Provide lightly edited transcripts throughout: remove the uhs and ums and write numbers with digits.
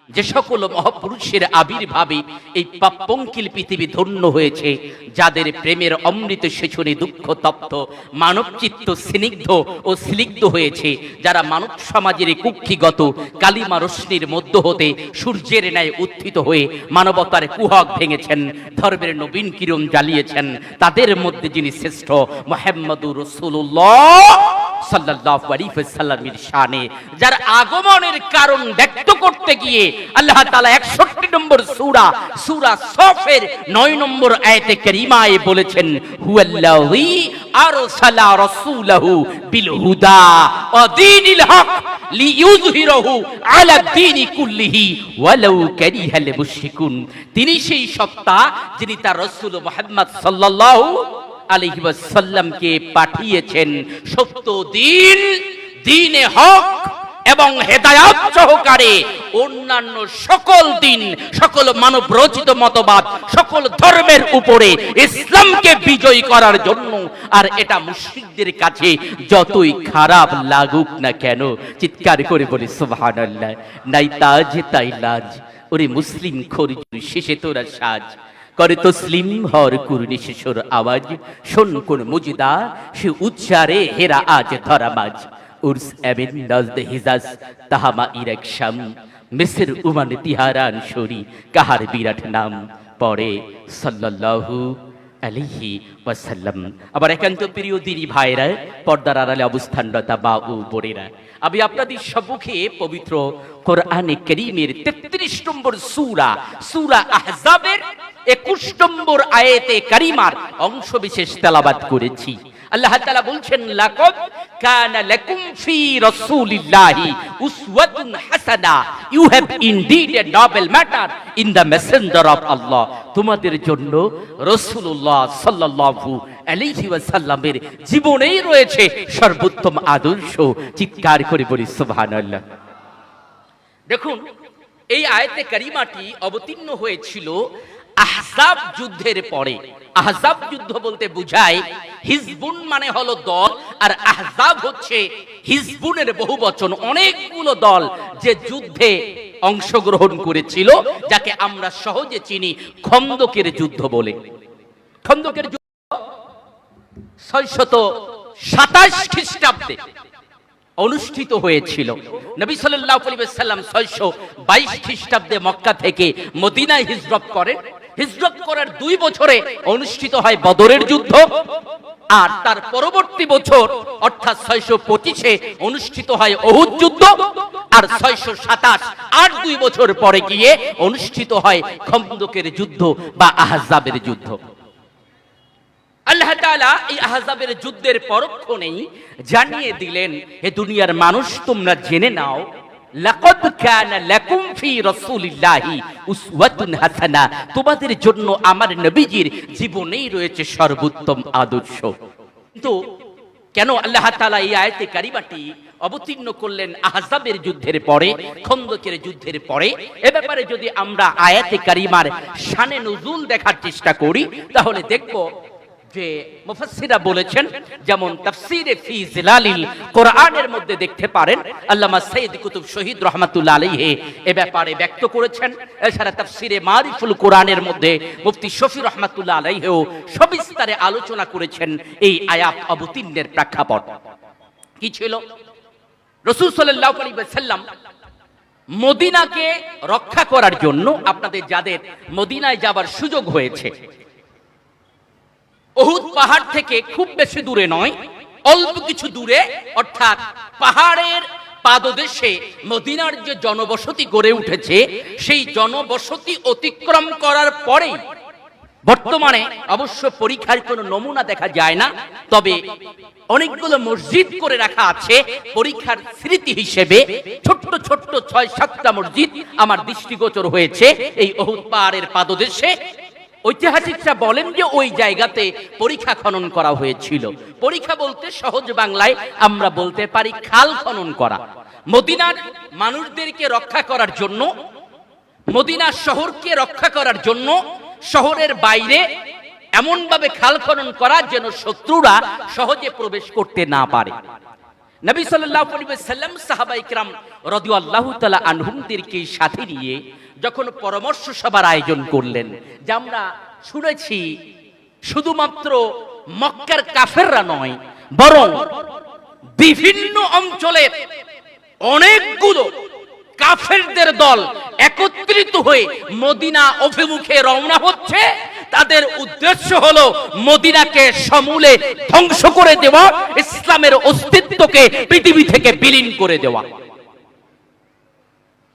যে সকল মহাপুরুষের আবির্ভাবে এই পাপপঙ্কিল পৃথিবী ধন্য হয়েছে, যাদের প্রেমের অমৃত সেচনে দুঃখ তপ্ত মানব চিত্ত স্নিগ্ধ ও স্নিগ্ধ হয়েছে, যারা মানব সমাজের কুক্ষিগত কালিমা রশ্মির মধ্য হতে সূর্যের ন্যায় উত্থিত হয়ে মানবতার কুহক ভেঙেছেন, ধর্মের নবীন কিরণ জ্বালিয়েছেন, তাদের মধ্যে যিনি শ্রেষ্ঠ মুহাম্মদুর রাসূলুল্লাহ সাল্লাল্লাহু আলাইহি ওয়াসাল্লামের শানে, যার আগমনের কারণ ব্যক্ত করতে গিয়ে আল্লাহ তাআলা 61 নম্বর সূরা সফের 9 নম্বর আয়াতে কারিমায় বলেছেন, হুয়াল্লাযী আরসালা রাসূলাহু বিল হুদা ওয়া দীনিল হক লিইয়ুযহিরাহু আলা দ্বীনি কুল্লিহি ওয়ালাউ কারিহাল মুশরিকুন। তিনি সেই সত্তা যিনি তার রাসূল মুহাম্মদ সাল্লাল্লাহু আলাইহি ওয়াসাল্লামকে পাঠিয়েছেন সত্য দিন, দ্বীনে হক এবং হেদায়াত সহকারে অন্যান্য সকল দিন, সকল মানব রচিত মতবাদ, সকল ধর্মের উপরে ইসলামকে বিজয়ী করার জন্য। আর এটা মুশরিকদের কাছে যতই খারাপ লাগুক না কেন, চিৎকার করে বলি সুবহানাল্লাহ। নাই তাজ তাই লাজ, ওরে মুসলিম খরিজুর শেষে তোরা সাজ, করে তসলিম হর কুরনি শিশুর আওয়াজ, শোন কোন মুজিদা সে উচ্চারে হেরা আজ ধরা মাঝ। উর্স এবেন নাজদে হিজাজ তাহামা ইরাক শাম, মিসর উমান তিহারান শরী কাহার বিরাট নাম পড়ে সাল্লাল্লাহু আলাইহি ওয়াসাল্লাম। আবার একান্ত প্রিয় দিনী ভাইরা, পর্দার আড়ালে অবস্থানরতা মা ও বোনেরা, আমি আপনাদের সম্মুখে পবিত্র কোরআনে কারীমের 33 নম্বর সূরা আহজাবের 21 নম্বর আয়াতে কারিমার অংশ বিশেষ তেলাওয়াত করেছি। আল্লাহ তাআলা বলছেন, লাকাদ কানা লাকুম ফি রাসূলিল্লাহি উসওয়াতুন হাসানা, you have indeed a noble matter in the messenger of Allah. তোমাদের জন্য রাসূলুল্লাহ সাল্লাল্লাহু আলাইহি ওয়াসাল্লামের জীবনেই রয়েছে সর্বোত্তম আদর্শ। চিৎকার করে বলি সুবহানাল্লাহ। দেখুন, এই আয়াতে কারিমাটি অবতীর্ণ হয়েছিল আহজাব যুদ্ধের পরে। আহজাব যুদ্ধ বলতে বোঝায় হিজবুন মানে হলো দল, আর আহজাব হচ্ছে হিজবুনের বহুবচন, অনেকগুলো দল যে যুদ্ধে অংশগ্রহণ করেছিল, যাকে আমরা সহজে চিনি খন্দকের যুদ্ধ বলে। খন্দকের যুদ্ধ 627 খ্রিস্টাব্দে অনুষ্ঠিত হয়েছিল। নবী সাল্লাল্লাহু আলাইহি ওয়াসাল্লাম 622 খ্রিস্টাব্দে মক্কা থেকে মদিনায় হিজরত করেন। হিজরত করার 2 বছরে অনুষ্ঠিত হয় বদরের যুদ্ধ, আর তার পরবর্তী বছর অর্থাৎ 625-এ অনুষ্ঠিত হয় উহুদ যুদ্ধ, আর 627 আর 2 বছর পরে গিয়ে অনুষ্ঠিত হয় খন্দকের যুদ্ধ বা আহজাবের যুদ্ধ। আল্লাহ তাআলা এই আহজাবের যুদ্ধের পরক্ষণেই জানিয়ে দিলেন, হে দুনিয়ার মানুষ, তোমরা জেনে নাও, লাকাদ কানা লাকুম ফি রাসূলিল্লাহি উসওয়াতুন হাসানা, তোমাদের জন্য আমার নবীজির জীবনেই রয়েছে সর্বোত্তম আদর্শ। কিন্তু কেন আল্লাহ তাআলা এই আয়াতে কারিমাটি অবতীর্ণ করলেন আহজাবের যুদ্ধের পরে, খন্দকের যুদ্ধের পরে? এ ব্যাপারে যদি আমরা আয়াতে কারিমার শানে নুজুল দেখার চেষ্টা করি, তাহলে দেখব যে মুফাসসিররা বলেছেন, যেমন তাফসীরে ফি জিলালিল কোরআনের মধ্যে দেখতে পারেন, আল্লামা সাইয়্যিদ কুতুব শহীদ রাহমাতুল্লাহ আলাইহি এ ব্যাপারে ব্যক্ত করেছেন। এছাড়া তাফসীরে মারিফুল কোরআনের মধ্যে মুফতি শফি রাহমাতুল্লাহ আলাইহিও সবিস্তারে আলোচনা করেছেন এই আয়াত অবতীর্ণের প্রেক্ষাপট কি ছিল। রাসূল সাল্লাল্লাহু আলাইহি ওয়াসাল্লাম মদিনাকে রক্ষা করার জন্য, আপনাদের যাদের মদিনায় যাবার সুযোগ হয়েছে, উহুদ পাহাড় থেকে খুব বেশি দূরে নয়, অল্প কিছু দূরে, অর্থাৎ পাহাড়ের পাদদেশে মদিনার যে জনবসতি গড়ে উঠেছে, সেই জনবসতি অতিক্রম করার পরেই, বর্তমানে অবশ্য পরীক্ষার কোনো নমুনা দেখা যায় না, তবে অনেকগুলো মসজিদ করে রাখা আছে পরীক্ষার স্মৃতি হিসেবে। ছোট্ট ছোট্ট 6-7টা মসজিদ আমার দৃষ্টিগোচর হয়েছে এই উহুদ পাহাড়ের পাদদেশে। ঐতিহাসিকরা বলেন যে ওই জায়গাতে পরীক্ষা খনন করা হয়েছিল। পরীক্ষা বলতে সহজ বাংলায় আমরা বলতে পারি খাল খনন করা। মদিনার মানুষদেরকে রক্ষা করার জন্য, মদিনা শহরকে রক্ষা করার জন্য শহরের বাইরে এমন ভাবে খাল খনন করা যেন শত্রুরা সহজে প্রবেশ করতে না পারে। নবী সাল্লাল্লাহু আলাইহি ওয়াসাল্লাম সাহাবায়ে কিরাম রাদিয়াল্লাহু তাআলা আনহুমদেরকে সাথে নিয়ে যখন পরামর্শ সভার আয়োজন করলেন, যে আমরা শুনেছি শুধুমাত্র মক্কার কাফেররা নয়, বরং বিভিন্ন অঞ্চলের অনেকগুলো কাফেরদের দল একত্রিত হয়ে মদিনা অভিমুখে রওনা হচ্ছে। তাদের উদ্দেশ্য হলো মদিনাকে সমূলে ধ্বংস করে দেওয়া, ইসলামের অস্তিত্বকে পৃথিবী থেকে বিলীন করে দেওয়া।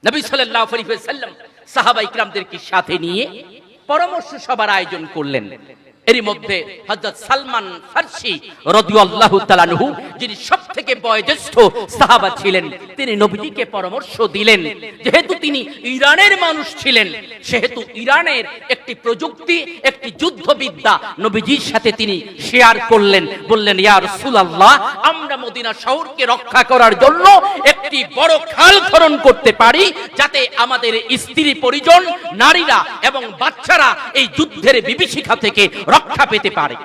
নবী সাল্লাল্লাহু আলাইহি ওয়াসাল্লাম সাহাবায়ে কিরামদেরকে সাথে নিয়ে পরামর্শ সভার আয়োজন করলেন। এরই মধ্যে হযরত সালমান ফারসি রাদিয়াল্লাহু তাআলা আনহু, যিনি সবথেকে বয়োজ্যেষ্ঠ সাহাবা ছিলেন, তিনি নবীজিকে পরামর্শ দিলেন, যেহেতু তিনি ইরানের মানুষ ছিলেন, সেহেতু ইরানের একটি প্রযুক্তি, একটি যুদ্ধবিদ্যা নবীজির সাথে তিনি শেয়ার করলেন। বললেন, ইয়া রাসূলুল্লাহ, আমরা মদিনা শহরকে রক্ষা করার জন্য একটি বড় খাল খনন করতে পারি, যাতে আমাদের স্ত্রী পরিজন, নারীরা এবং বাচ্চারা এই যুদ্ধের বিভীষিকা থেকে রক্ষা পেতে পারে।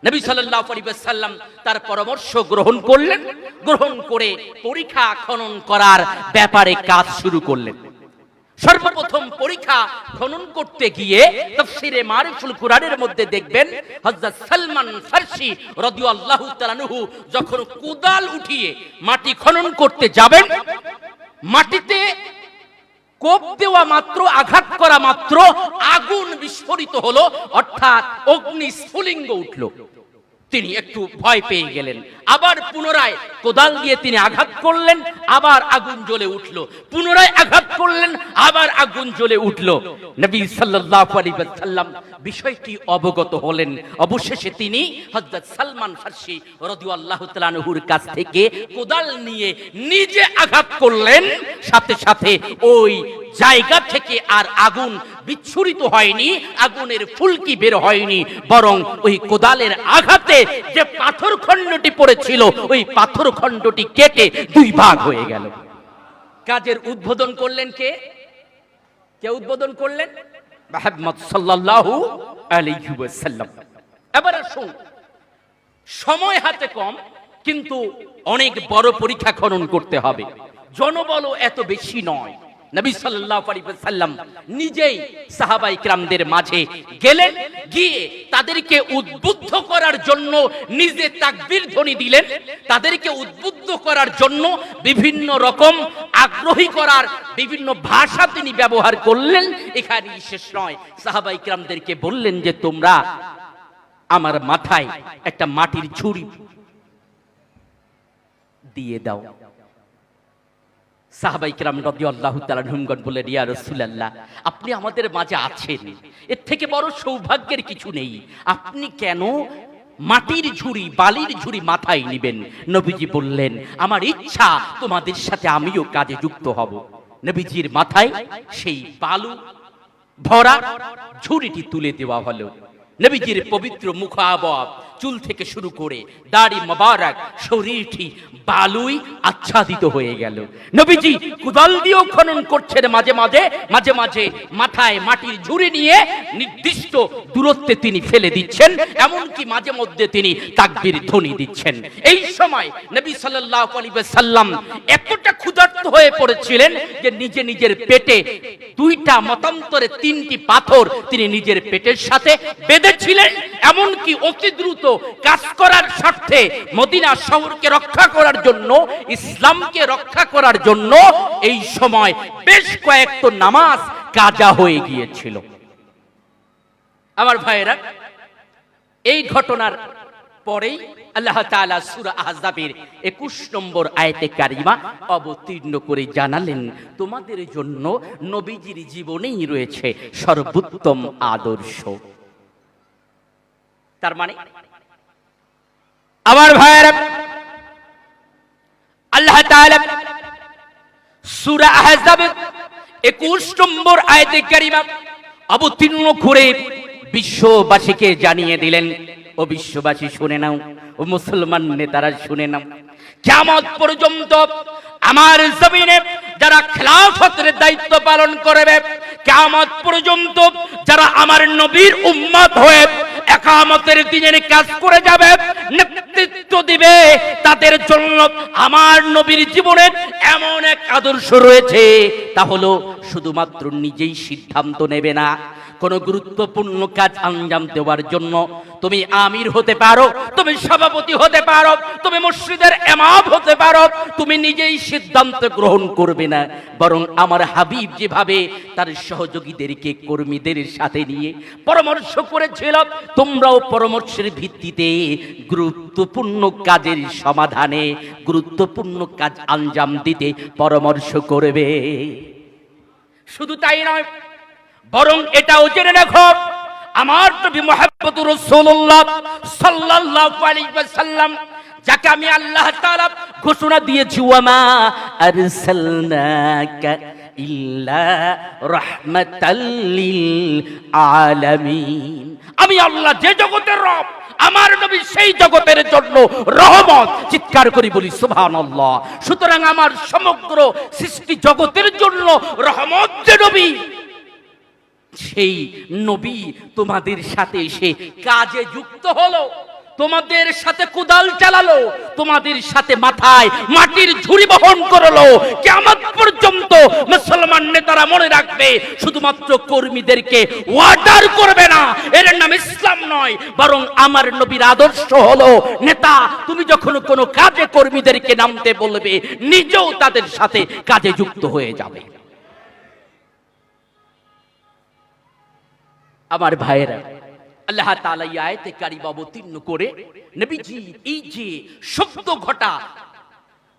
নবী সাল্লাল্লাহু আলাইহি ওয়াসাল্লাম তার পরামর্শ গ্রহণ করলেন। গ্রহণ করে পরীক্ষা খনন করার ব্যাপারে কাজ শুরু করলেন। সর্বপ্রথম পরীক্ষা খনন করতে গিয়ে তাফসীরে মারিফুল কুরআনের মধ্যে দেখবেন, হযরত সালমান ফারসি রাদিয়াল্লাহু তাআলা আনহু যখন কোদাল উঠিয়ে মাটি খনন করতে যাবেন, মাটিতে কোপ দেওয়া মাত্র, আঘাত করা মাত্র আগুন বিস্ফোরিত হলো, অর্থাৎ অগ্নি স্ফুলিঙ্গ উঠল। তিনি একটু ভয় পেয়ে গেলেন। আবার পুনরায় কোদাল দিয়ে তিনি আঘাত করলেন, আবার আগুন জ্বলে উঠল। পুনরায় আঘাত করলেন, আবার আগুন জ্বলে উঠল। নবী সাল্লাল্লাহু আলাইহি ওয়াসাল্লাম বিষয়টি অবগত হলেন। অবশেষে তিনি হযরত সালমান ফারসি রাদিয়াল্লাহু তাআলা আনহুর কাছ থেকে কোদাল নিয়ে নিজে আঘাত করলেন। সাথে সাথে ওই জায়গা থেকে আর আগুন বিচ্ছুরিত হয়নি, আগুনের ফুলকি বের হয়নি, বরং ওই কোদালের আঘাতে যে পাথর খণ্ডটি পড়েছিল, ওই পাথর খণ্ডটি কেটে দুই ভাগ হয়ে গেল। কাজের উদ্বোধন করলেন কে? কে উদ্বোধন করলেন? মুহাম্মদ সাল্লাল্লাহু আলাইহি ওয়াসাল্লাম। এবার আসুন, সময় হাতে কম, কিন্তু অনেক বড় পরীক্ষা খনন করতে হবে, জনবল এত বেশি নয়। নবী সাল্লাল্লাহু আলাইহি ওয়াসাল্লাম নিজেই সাহাবায়ে কিরামদের মাঝে গেলেন, গিয়ে তাদেরকে উদ্বুদ্ধ করার জন্য নিজে তাকবীর ধ্বনি দিলেন। তাদেরকে উদ্বুদ্ধ করার জন্য বিভিন্ন রকম আগ্রহী করার বিভিন্ন ভাষা তিনি ব্যবহার করলেন। এখানেই শেষ নয়, সাহাবায়ে কিরামদেরকে বললেন যে তোমরা আমার মাথায় একটা মাটির ঝুড়ি দিয়ে দাও। সাহাবায়ে কিরাম রাদিয়াল্লাহু তাআলা আনহুমগণ বললেন, ইয়া রাসূলুল্লাহ, আপনি আমাদের মাঝে আছেন, এর থেকে বড় সৌভাগ্যের কিছু নেই। আপনি কেন মাটির ঝুড়ি, বালির ঝুড়ি মাথায় নেবেন? নবীজি বললেন, আমার ইচ্ছা তোমাদের সাথে আমিও কাজে যুক্ত হব। নবীজির মাথায় সেই বালু ভরা ঝুড়িটি তুলে দেওয়া হলো। নবীজির পবিত্র মুখাবয়ব, চুল থেকে শুরু করে দাড়ি মোবারক, শরীরটি বালুই আচ্ছাদিত হয়ে গেল। নবীজি কোদাল দিয়েও খনন করছেন, মাঝে মাঝে মাঝে মাঝে মাথায় মাটির ঝুড়ি নিয়ে নির্দিষ্ট দূরত্বে তিনি ফেলে দিচ্ছেন, এমনকি মাঝে মধ্যে তিনি তাকবীর ধ্বনি দিচ্ছেন। এই সময় নবী সাল্লাল্লাহু আলাইহি ওয়াসাল্লাম এতটা ক্ষুধার্ত হয়ে পড়েছিলেন যে নিজে নিজের পেটে দুইটা মতান্তরে তিনটি পাথর তিনি নিজের পেটের সাথে বেঁধেছিলেন। এমনকি অতি দ্রুত কাজ করার স্বার্থে মদিনা শহরকে রক্ষা করার জন্য, ইসলামকে রক্ষা করার জন্য এই সময় বেশ কয়েকটা নামাজ কাজা হয়ে গিয়েছিল। আমার ভাইয়েরা, এই ঘটনার পরেই আল্লাহ তাআলা সূরা আহজাবের 21 নম্বর আয়াতে কারিমা অবতীর্ণ করে জানালেন, তোমাদের জন্য নবীজির জীবনেই রয়েছে সর্বোত্তম আদর্শ। তার মানে আমার ভাইয়েরা, আল্লাহ তাআলা সূরা আহজাবের 21 নম্বর আয়াতে কারিমা অবতীর্ণ করে বিশ্ববাসীকে জানিয়ে দিলেন, ও বিশ্ববাসী শুনে নাও, ও মুসলমান নেতারা শুনে নাও, কিয়ামত পর্যন্ত আমার জমিনে যারা খেলাফতের দায়িত্ব পালন করবে, কিয়ামত পর্যন্ত যারা আমার নবীর উম্মত হয়ে কিয়ামতের দিনের কাজ করে যাবে, নেতৃত্ব দিবে, তাদের জন্য আমার নবীর জীবনের এমন এক আদর্শ রয়েছে, তা হলো শুধুমাত্র নিজেই সিদ্ধান্ত নেবে না, কোন গুরুত্বপূর্ণ কাজ আঞ্জাম দেওয়ার জন্য তুমি আমির হতে পারো, তুমি সভাপতি হতে পারো, তুমি মসজিদের ইমাম হতে পারো, তুমি নিজেই সিদ্ধান্ত গ্রহণ করবে না, বরং আমার হাবিব যেভাবে তার সহযোগীদেরকে কর্মীদের সাথে নিয়ে পরামর্শ করেছিল, তোমরাও পরামর্শের ভিত্তিতে গুরুত্বপূর্ণ কাজের সমাধানে গুরুত্বপূর্ণ কাজ আঞ্জাম দিতে পরামর্শ করবে। শুধু তাই নয়, বরং এটাও জেনে রাখো, আমার নবী মুহাম্মদুর রাসূলুল্লাহ সাল্লাল্লাহু আলাইহি ওয়াসাল্লাম, যাকে আমি আল্লাহ তাআলা ঘোষণা দিয়েছি, ওয়ামা আরসালনাকা ইল্লা রাহমাতাল লিল আলামিন, আমি আল্লাহ যে জগতের রব, আমার নবী সেই জগতের জন্য রহমত। চিৎকার করি বলি সুবহানাল্লাহ। সুতরাং আমার সমগ্র সৃষ্টি জগতের জন্য রহমত যে নবী, সেই নবী তোমাদের সাথে এসে কাজে যুক্ত হলো, তোমাদের সাথে কুদাল চালালো, তোমাদের সাথে মাথায় মাটির ঝুড়ি বহন করলো। কিয়ামত পর্যন্ত মুসলমান নেতারা মনে রাখবে, শুধুমাত্র কর্মীদেরকে ওয়ার্ডার করবে না, এর নাম ইসলাম নয়, বরং আমার নবীর আদর্শ হলো, নেতা তুমি যখন কোনো কাজে কর্মীদেরকে নামতে বলবে, নিজেও তাদের সাথে কাজে যুক্ত হয়ে যাবে। আমার ভাইয়েরা, আল্লাহ তাআলা এই আয়াতে কারিমা অবতীর্ণ করে নবীজি এই যে শব্দ ঘটা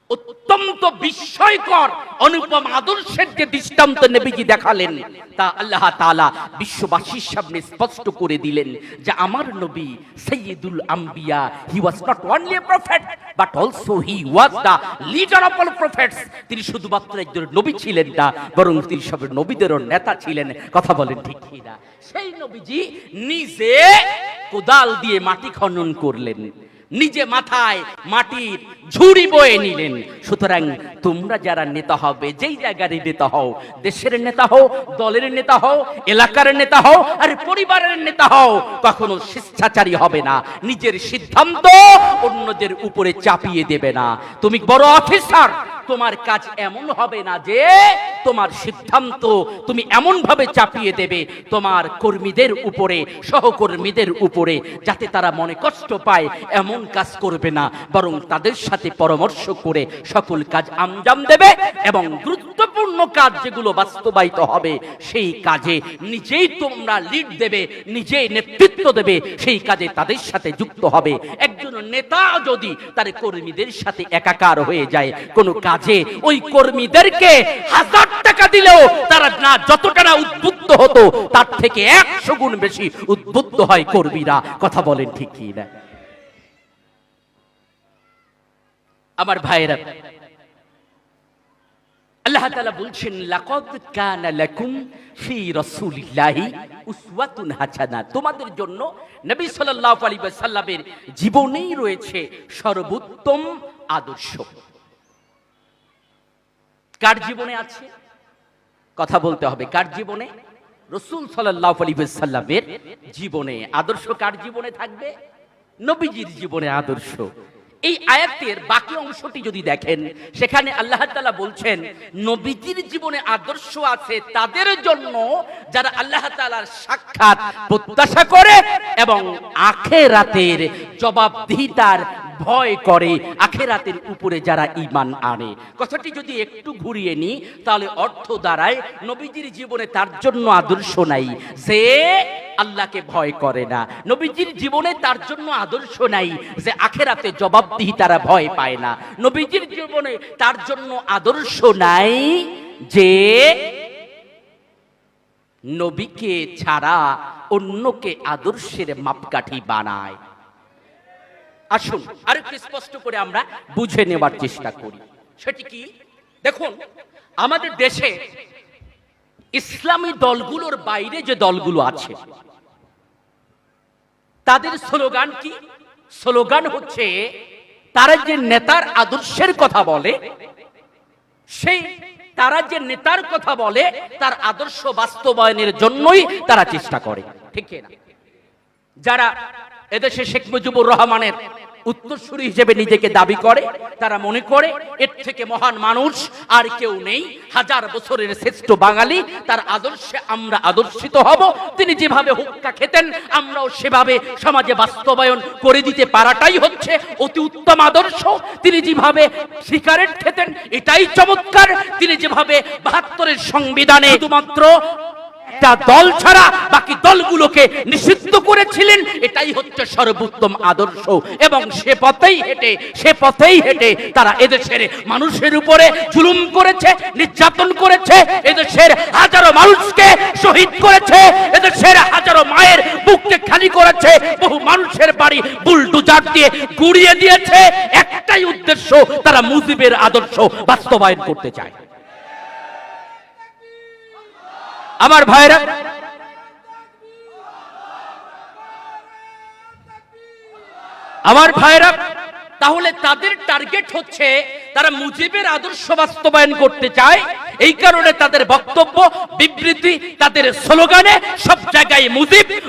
অত্যন্ত বিস্ময়কর অনুপম আদর্শের যে দৃষ্টান্ত নবীজি দেখালেন, তা আল্লাহ তাআলা বিশ্ববাসীর সামনে স্পষ্ট করে দিলেন যে আমার নবী সাইয়্যিদুল আম্বিয়া, he was not only a prophet but also he was the leader of all prophets. তিনি শুধুমাত্র একজন নবী ছিলেন না, বরং তিনি সব নবীদেরও নেতা ছিলেন। কথা বলেন ঠিক কি না? সেই নবীজি নিজে কোদাল দিয়ে মাটি খনন করলেন, নিজে মাথায় মাটির ঝুড়ি বয়ে নিলেন। সুতরাং তোমরা যারা নেতা হবে, যেই জায়গার নেতা হও, দেশের নেতা হও, দলের নেতা হও, এলাকার নেতা হও, আর পরিবারের নেতা হও, কখনো স্বেচ্ছাচারী হবে না, নিজের সিদ্ধান্ত অন্যদের উপরে চাপিয়ে দেবে না। তুমি বড় অফিসার, তোমার কাজ এমন হবে না যে তোমার সিদ্ধান্ত তুমি এমন ভাবে চাপিয়ে দেবে তোমার কর্মীদের উপরে, সহকর্মীদের উপরে, যাতে তারা মনে কষ্ট পায়, এমন কাজ করবে না, বরং তাদের সাথে পরামর্শ করে সকল কাজ আঞ্জাম দেবে, এবং গুরুত্বপূর্ণ কাজ যেগুলো বাস্তবায়িত হবে সেই কাজে নিজেই তোমরা লিড দেবে, নিজেই নেতৃত্ব দেবে, সেই কাজে তাদের সাথে যুক্ত হবে। একজন নেতা যদি তার কর্মীদের সাথে একাকার হয়ে যায় কোনো কাজে, ওই কর্মীদেরকে 1000 টাকা দিলেও তারা না যতটা না উদ্বুদ্ধ হতো, তার থেকে 100 গুণ বেশি উদ্বুদ্ধ হয় কর্মীরা। কথা বলেন ঠিক কি না? আমার ভাইরা, আল্লাহ তাআলা বলছেন, লাকাদ কানা লাকুম ফি রাসূলিল্লাহি উসওয়াতুন হাসানা, তোমাদের জন্য নবী সাল্লাল্লাহু আলাইহি ওয়াসাল্লামের জীবনেই রয়েছে সর্বোত্তম আদর্শ। কার জীবনে আছে? কথা বলতে হবে, কার জীবনে? রাসূল সাল্লাল্লাহু আলাইহি ওয়াসাল্লামের জীবনে। আদর্শ কার জীবনে থাকবে? নবীজির জীবনে আদর্শ। এই আয়াতের বাকি অংশটি যদি দেখেন, সেখানে আল্লাহ তাআলা বলছেন নবীজির জীবনে আদর্শ আছে তাদের জন্য যারা আল্লাহ তাআলার সাক্ষাৎ প্রত্যাশা করে এবং আখিরাতের জবাবদিহিতার ভয় করে, আখিরাতের উপরে যারা ঈমান আনে। কথাটি যদি একটু ঘুরিয়ে নিই, তাহলে অর্থ দাঁড়ায় নবীজির জীবনে তার জন্য আদর্শ নাই যে আল্লাহকে ভয় করে না, নবীজির জীবনে তার জন্য আদর্শ নাই যে আখিরাতে জবাবদিহি তারা ভয় পায় না, নবীজির জীবনে তার জন্য আদর্শ নাই যে নবীকে ছাড়া অন্যকে আদর্শের মাপকাঠি বানায়। আসুন আরেকটু স্পষ্ট করে আমরা বুঝে নেবার চেষ্টা করি। সেটি কি? দেখুন, আমাদের দেশে ইসলামী দলগুলোর বাইরে যে দলগুলো আছে তাদের স্লোগান কি? স্লোগান হচ্ছে তারা যে নেতার আদর্শের কথা বলে, সেই তারা যে নেতার কথা বলে তার আদর্শ বাস্তবায়নের জন্যই তারা চেষ্টা করে। ঠিক না? যারা এদেশে শেখ মুজিবুর রহমানের উত্তরসূরি হিসেবে নিজেকে দাবি করে, তারা মনে করে এর থেকে মহান মানুষ আর কেউ নেই, হাজার বছরের শ্রেষ্ঠ বাঙালি, তার আদর্শে আমরা আদর্শিত হব। তিনি যেভাবে হুক্কা খেতেন আমরাও সেভাবে সমাজে বাস্তবায়ন করে দিতে পারাটাই হচ্ছে অতি উত্তম আদর্শ। তিনি যেভাবে সিগারেট খেতেন এটাই চমৎকার। তিনি যেভাবে ৭২-এর সংবিধানে শুধুমাত্র একটা দল ছাড়া বাকি দলগুলোকে নিষিদ্ধ করেছিলেন, এটাই হচ্ছে সর্বোত্তম আদর্শ। এবং সে পথেই হেঁটে তারা এদেশের মানুষের উপরে জুলুম করেছে, নির্যাতন করেছে, এদেশের হাজারো মানুষকে শহীদ করেছে, এদেশের হাজারো মায়ের বুককে খালি করেছে, বহু মানুষের বাড়ি বুলডোজার দিয়ে গুড়িয়ে দিয়েছে। একটাই উদ্দেশ্য, তারা মুজিবের আদর্শ বাস্তবায়ন করতে চায়। আমার ভাইরা, তাহলে তাদের টার্গেট হচ্ছে তারা মুজিবের আদর্শ বাস্তবায়ন করতে চায়। এই কারণে তাদের বক্তব্য, বিবৃতি, তাদের স্লোগানে সব জায়গায়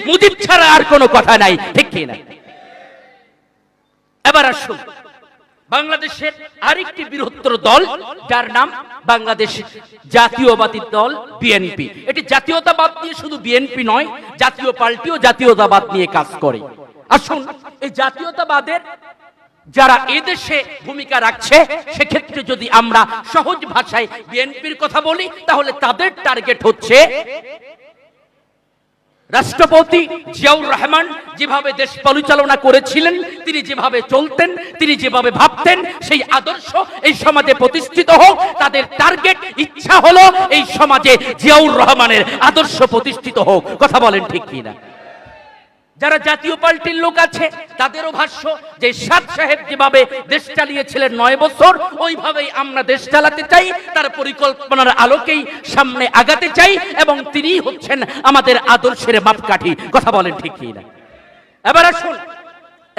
মুজিব ছাড়া আর কোনো কথা নাই, ঠিক কি না? এবার আসুন বাংলাদেশের আরেকটি বৃহত্তর দল, যার নাম বাংলাদেশ জাতীয়বাদী দল বিএনপি। এটি জাতীয়তাবাদ নিয়ে শুধু বিএনপি নয়, জাতীয় পার্টিও জাতীয়তাবাদ নিয়ে কাজ করে। আসুন এই জাতীয়তাবাদের যারা এদেশে ভূমিকা রাখছে, সেক্ষেত্রে যদি আমরা সহজ ভাষায় বিএনপির কথা বলি, তাহলে তাদের টার্গেট হচ্ছে রাষ্ট্রপতি জিয়াউর রহমান যেভাবে দেশ পরিচালনা করেছিলেন, তিনি যেভাবে চলতেন, তিনি যেভাবে ভাবতেন, সেই আদর্শ এই সমাজে প্রতিষ্ঠিত হোক। তাদের টার্গেট, ইচ্ছা হলো এই সমাজে জিয়াউর রহমানের আদর্শ প্রতিষ্ঠিত হোক। কথা বলেন ঠিক কিনা? যারা জাতীয় পার্টির লোক আছে তাদেরও ভাষ্য যে সাদ সাহেব যেভাবে দেশ চালিয়েছিলেন ৯ বছর, ওইভাবেই আমরা দেশ চালাতে চাই, তার পরিকল্পনার আলোকেই সামনে আগাতে চাই, এবং তিনিই হচ্ছেন আমাদের আদর্শের মাপকাঠি। কথা বলেন ঠিক কি না?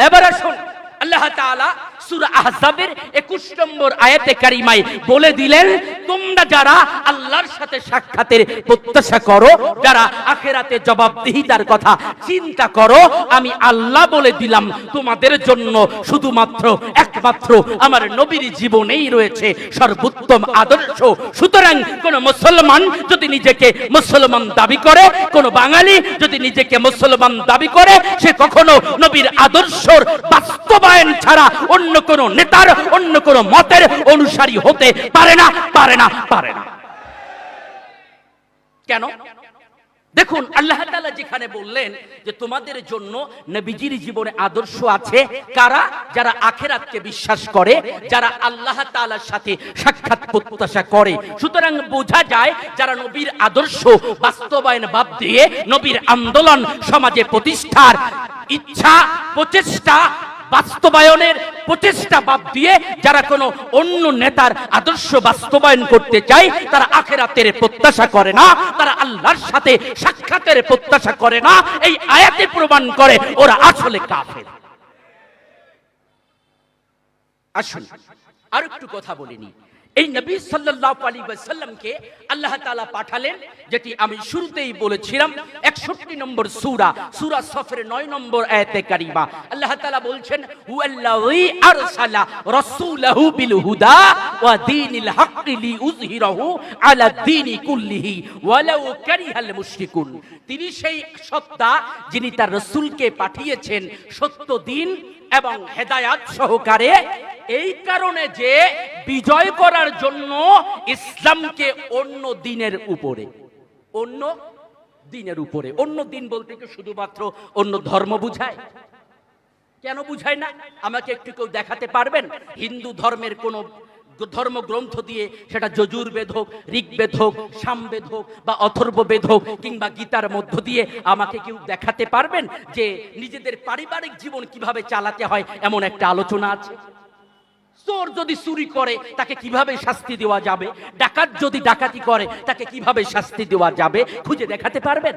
এবার আসুন আল্লাহ তাআলা সূরা আহজাবের ২১ নম্বর আয়াতে কারিমায় বলে দিলেন, তোমরা যারা আল্লাহর সাথে সাক্ষাতের প্রত্যাশা করো, যারা আখিরাতে জবাবদিহিতার কথা চিন্তা করো, আমি আল্লাহ বলে দিলাম তোমাদের জন্য শুধুমাত্র একমাত্র আমার নবীর জীবনেই রয়েছে সর্বোত্তম আদর্শ। সুতরাং কোন মুসলমান যদি নিজেকে মুসলমান দাবি করে, কোন বাঙালি যদি নিজেকে মুসলমান দাবি করে, সে কখনো নবীর আদর্শর বাস্তবায়ন ছাড়া অন্য কোন নেতার, অন্য কোন মতের অনুসারী হতে পারে না। কেন? দেখুন আল্লাহ তাআলা যেখানে বললেন যে তোমাদের জন্য নবীজির জীবনে আদর্শ আছে, কারা? যারা আখিরাতকে বিশ্বাস করে, যারা আল্লাহ তাআলার সাথে সাক্ষাৎ প্রত্যাশা করে। সুতরাং বোঝা যায় যারা নবীর আদর্শ বাস্তবায়ন বাদ দিয়ে নবীর আন্দোলন সমাজে প্রতিষ্ঠার ইচ্ছা, প্রচেষ্টা, বাস্তবায়নের প্রচেষ্টা বাদ দিয়ে যারা কোনো অন্য নেতার আদর্শ বাস্তবায়ন করতে চায়, তারা আখিরাতের প্রত্যাশা করে না, তারা আল্লাহর সাথে সাক্ষাতের প্রত্যাশা করে না। এই আয়াতে প্রমাণ করে ওরা আসলে কাফের। আসুন আর একটু কথা বলিনি। এই নবী সাল্লাল্লাহু আলাইহি ওয়াসাল্লামকে আল্লাহ তাআলা পাঠালেন, যেটি আমি শুরুতেই বলেছিলাম, ৬১ নম্বর সূরা সফের ৯ নম্বর আয়াতে কারিমা আল্লাহ তাআলা বলছেন, হুয়াল্লাযী আরসালা রাসূলাহু বিল হুদা ওয়া দীনিল হাক্কি লিইয়ুযহিরাহু আলা দীনি কুল্লিহি ওয়ালাউ কারিহাল মুশরিকুন। তিনি সেই সত্তা যিনি তার রাসূলকে পাঠিয়েছেন সত্য দিন এবং হেদায়াত সহকারে, এই কারণে যে বিজয় করার জন্য ইসলামকে অন্য দিনের উপরে, অন্য দিন বলতে কি শুধুমাত্র অন্য ধর্ম বুঝায়? কেন বুঝায় না? আমাকে একটু কেউ দেখাতে পারবেন হিন্দু ধর্মের কোন ধর্মগ্রন্থ দিয়ে, সেটা যজুর্বেদ হোক, ঋগ্বেদ হোক, সামবেদ হোক বা অথর্ববেদ হোক কিংবা গীতার মধ্য দিয়ে আমাকে কেউ দেখাতে পারবেন যে নিজেদের পারিবারিক জীবন কিভাবে চালাতে হয় এমন একটা আলোচনা আছে? চোর যদি চুরি করে তাকে কিভাবে শাস্তি দেওয়া যাবে, ডাকাত যদি ডাকাতি করে তাকে কিভাবে শাস্তি দেওয়া যাবে, খুঁজে দেখাতে পারবেন?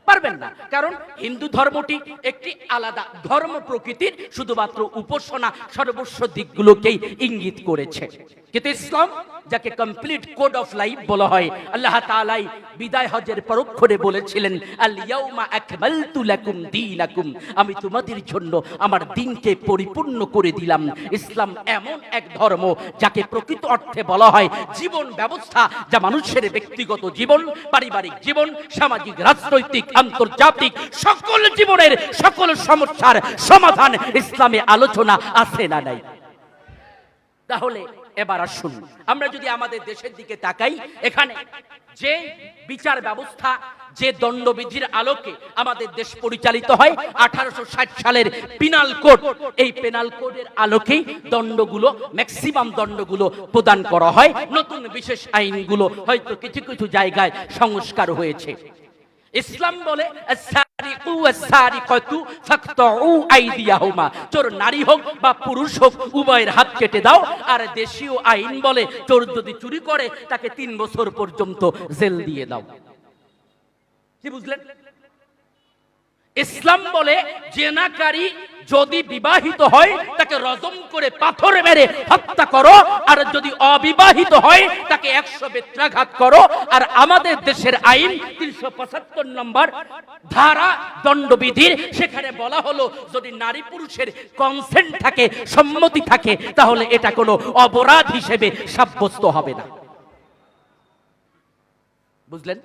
পারবেন না। কারণ হিন্দু ধর্মটি একটি আলাদা ধর্ম প্রকৃতির, শুধুমাত্র উপাসনা সর্বস্ব দিকগুলোকেই ইঙ্গিত করেছে। কিন্তু ইসলাম যাকে কমপ্লিট কোড অফ লাইফ বলা হয়। আল্লাহ তাআলা বিদায় হজের পরক্ষণে বলেছিলেন, আল ইয়াউমা আকমালতু লাকুম দীনাকুম, আমি তোমাদের জন্য আমার দ্বীনকে পরিপূর্ণ করে দিলাম। ইসলাম এমন এক ধর্ম যাকে প্রকৃত অর্থে বলা হয় জীবন ব্যবস্থা, যা মানুষের ব্যক্তিগত জীবন, পারিবারিক জীবন, সামাজিক, রাজনৈতিক, আন্তর্জাতিক সকল জীবনের সকল সমস্যার সমাধান ইসলামে আলোচনা আছে না নাই? তাহলে এবার আসুন আমরা যদি আমাদের দেশের দিকে তাকাই, এখানে যে বিচার ব্যবস্থা, যে দণ্ডবিধির আলোকে আমাদের দেশ পরিচালিত হয়, 1860 সালের পেনাল কোড, এই পেনাল কোডের আলোকেই দণ্ডগুলো, ম্যাক্সিমাম দণ্ডগুলো প্রদান করা হয়। নতুন বিশেষ আইনগুলো হয়তো কিছু কিছু জায়গায় সংস্কার হয়েছে। ইসলাম বলে চোর নারী হোক বা পুরুষ হোক উভয়ের হাত কেটে দাও। আর দেশীয় আইন বলে চোর যদি চুরি করে তাকে 3 বছর পর্যন্ত জেল দিয়ে দাও। কি বুঝলেন? ইসলাম বলে জেনাকারী যদি বিবাহিত হয় তাকে রজম করে পাথর মেরে হত্যা করো, আর যদি অবিবাহিত হয় তাকে 100 বেত্রাঘাত করো। আর আমাদের দেশের আইন 375 নম্বর ধারা দণ্ডবিধির, সেখানে বলা হলো যদি নারী পুরুষের কনসেন্ট থাকে, সম্মতি থাকে, তাহলে এটা কোনো অপরাধ হিসেবে সাব্যস্ত হবে না। বুঝলেন?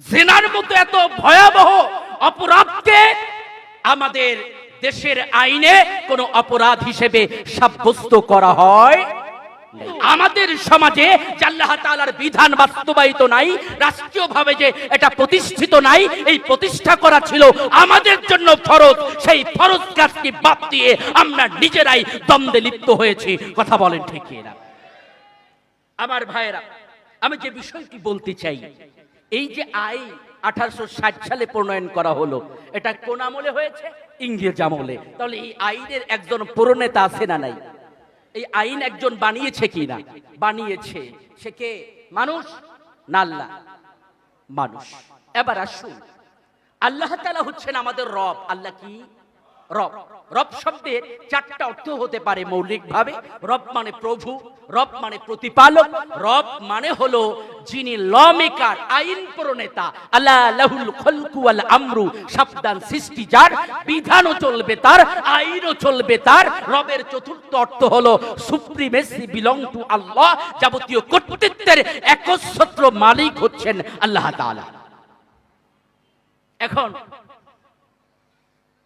জিনার মতো এত ভয়াবহ অপরাধকে আমাদের দেশের আইনে কোনো অপরাধ হিসেবে সাব্যস্ত করা হয়। আমাদের সমাজে আল্লাহ তাআলার বিধান বাস্তবায়িত নাই, রাষ্ট্রীয়ভাবে যে এটা প্রতিষ্ঠিত নাই, এই প্রতিষ্ঠা করা ছিল আমাদের জন্য ফরজ। সেই ফরজ কাজকে বাদ দিয়ে আমরা নিজেরাই দ্বন্দ্বে লিপ্ত হয়েছি। কথা বলেন ঠিক কিনা? আমার ভাইয়েরা, আমি যে বিষয়টি বলতে চাই, এই যে আইন 1860 সালে প্রণয়ন করা হলো, এটা কোন আমলে হয়েছে? ইংরেজ আমলে। তাহলে এই আইনের একজন প্রণেতা আছে না নাই? এই আইন একজন বানিয়েছে কি না? বানিয়েছে। সে কে? মানুষ না আল্লাহ? মানুষ। এবার আসুন, আল্লাহ তাআলা হচ্ছেন আমাদের রব। আল্লাহ কি? রব। রব শব্দের 4টা অর্থ হতে পারে মৌলিকভাবে। রব মানে প্রভু, রব মানে প্রতিপালক, রব মানে হলো যিনি ল মেকার, আইন প্রণেতা। আল্লাহ লাহুল খলকু ওয়াল আমরু, সাবধান সৃষ্টি যার, বিধানও চলবে তার, আইনও চলবে তার। রবের চতুর্থ অর্থ হলো সুপ্রিমেসি বিলং টু আল্লাহ, যাবতীয় কর্তৃত্বের একচ্ছত্র মালিক হচ্ছেন আল্লাহ তাআলা। এখন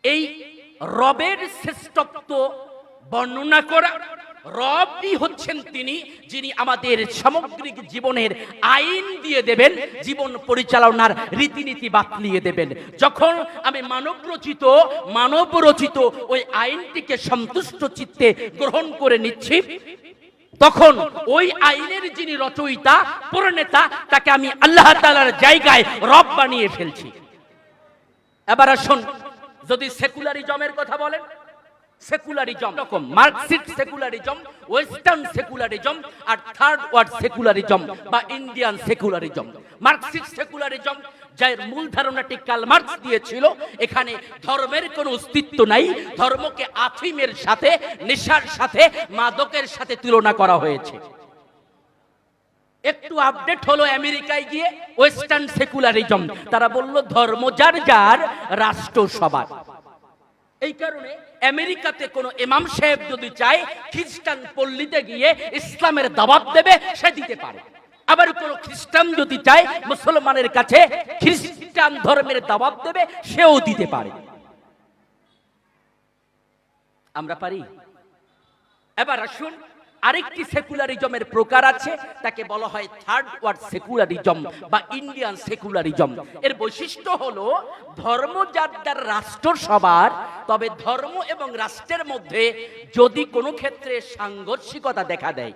এই রবের শ্রেষ্ঠত্ব বর্ণনা করা, রবই হচ্ছেন তিনি যিনি আমাদের সামগ্রিক জীবনের আইন দিয়ে দেবেন, জীবন পরিচালনার রীতিনীতি বাতলিয়ে দেবেন। যখন আমি মানব রচিত ওই আইনটিকে সন্তুষ্ট চিত্তে গ্রহণ করে নিচ্ছি, তখন ওই আইনের যিনি রচয়িতা, প্রণেতা, তাকে আমি আল্লাহ তাআলার জায়গায় রব বানিয়ে ফেলছি। এবার আসুন, যদি সেকুলারিজমের কথা বলেন, সেকুলারিজম রকম মার্কসিস্ট সেকুলারিজম, ওয়েস্টার্ন সেকুলারিজম, আর থার্ড ওয়ার্ল্ড সেকুলারিজম বা ইন্ডিয়ান সেকুলারিজম। মার্কসিস্ট সেকুলারিজম, যার মূল ধারণাটি কার্ল মার্কস দিয়েছিল, এখানে ধর্মের কোনো অস্তিত্ব নাই। ধর্মকে আফিমের সাথে, নেশার সাথে, মাদকের সাথে তুলনা করা হয়েছে। একটু আপডেট হলো আমেরিকায় গিয়ে ওয়েস্টার্ন সেকুলারিজম, তারা বলল ধর্ম যার যার, রাষ্ট্র সবার। এই কারণে আমেরিকাতে কোনো ইমাম সাহেব যদি চায় খ্রিস্টান পল্লীতে গিয়ে ইসলামের দাওয়াত দেবে, সে দিতে পারে। আবার কোনো খ্রিস্টান যদি চায় মুসলমানের কাছে খ্রিস্টান ধর্মের দাওয়াত দেবে, সেও দিতে পারে। আমরা পারি? এবার আসুন, আরেকটি সেকুলারিজমের প্রকার আছে, তাকে বলা হয় থার্ড ওয়ার্ল্ড সেকুলারিজম বা ইন্ডিয়ান সেকুলারিজম। এর বৈশিষ্ট্য হলো ধর্ম যার যার, রাষ্ট্র সবার, তবে ধর্ম এবং রাষ্ট্রের মধ্যে যদি কোনো ক্ষেত্রে সাংঘর্ষিকতা দেখা দেয়,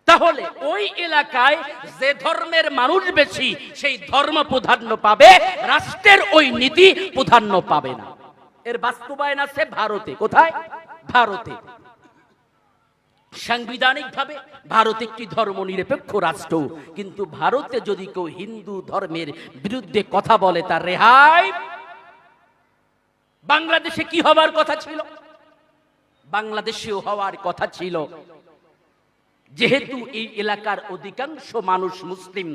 তাহলে ওই এলাকায় যে ধর্মের মানুষ বেশি সেই ধর্ম প্রাধান্য পাবে, রাষ্ট্রের ওই নীতি প্রাধান্য পাবে না। এর বাস্তবায়ন আছে ভারতে। কোথায়? ভারতে। সাংবিধানিকভাবে ভারত একটি ধর্ম নিরপেক্ষ রাষ্ট্র, কিন্তু ভারতে যদি কেউ হিন্দু ধর্মের বিরুদ্ধে কথা বলে তার রেহাই। বাংলাদেশে কি হবার কথা ছিল? বাংলাদেশেও হওয়ার কথা ছিল। যেহেতু এই এলাকার অধিকাংশ মানুষ মুসলিম,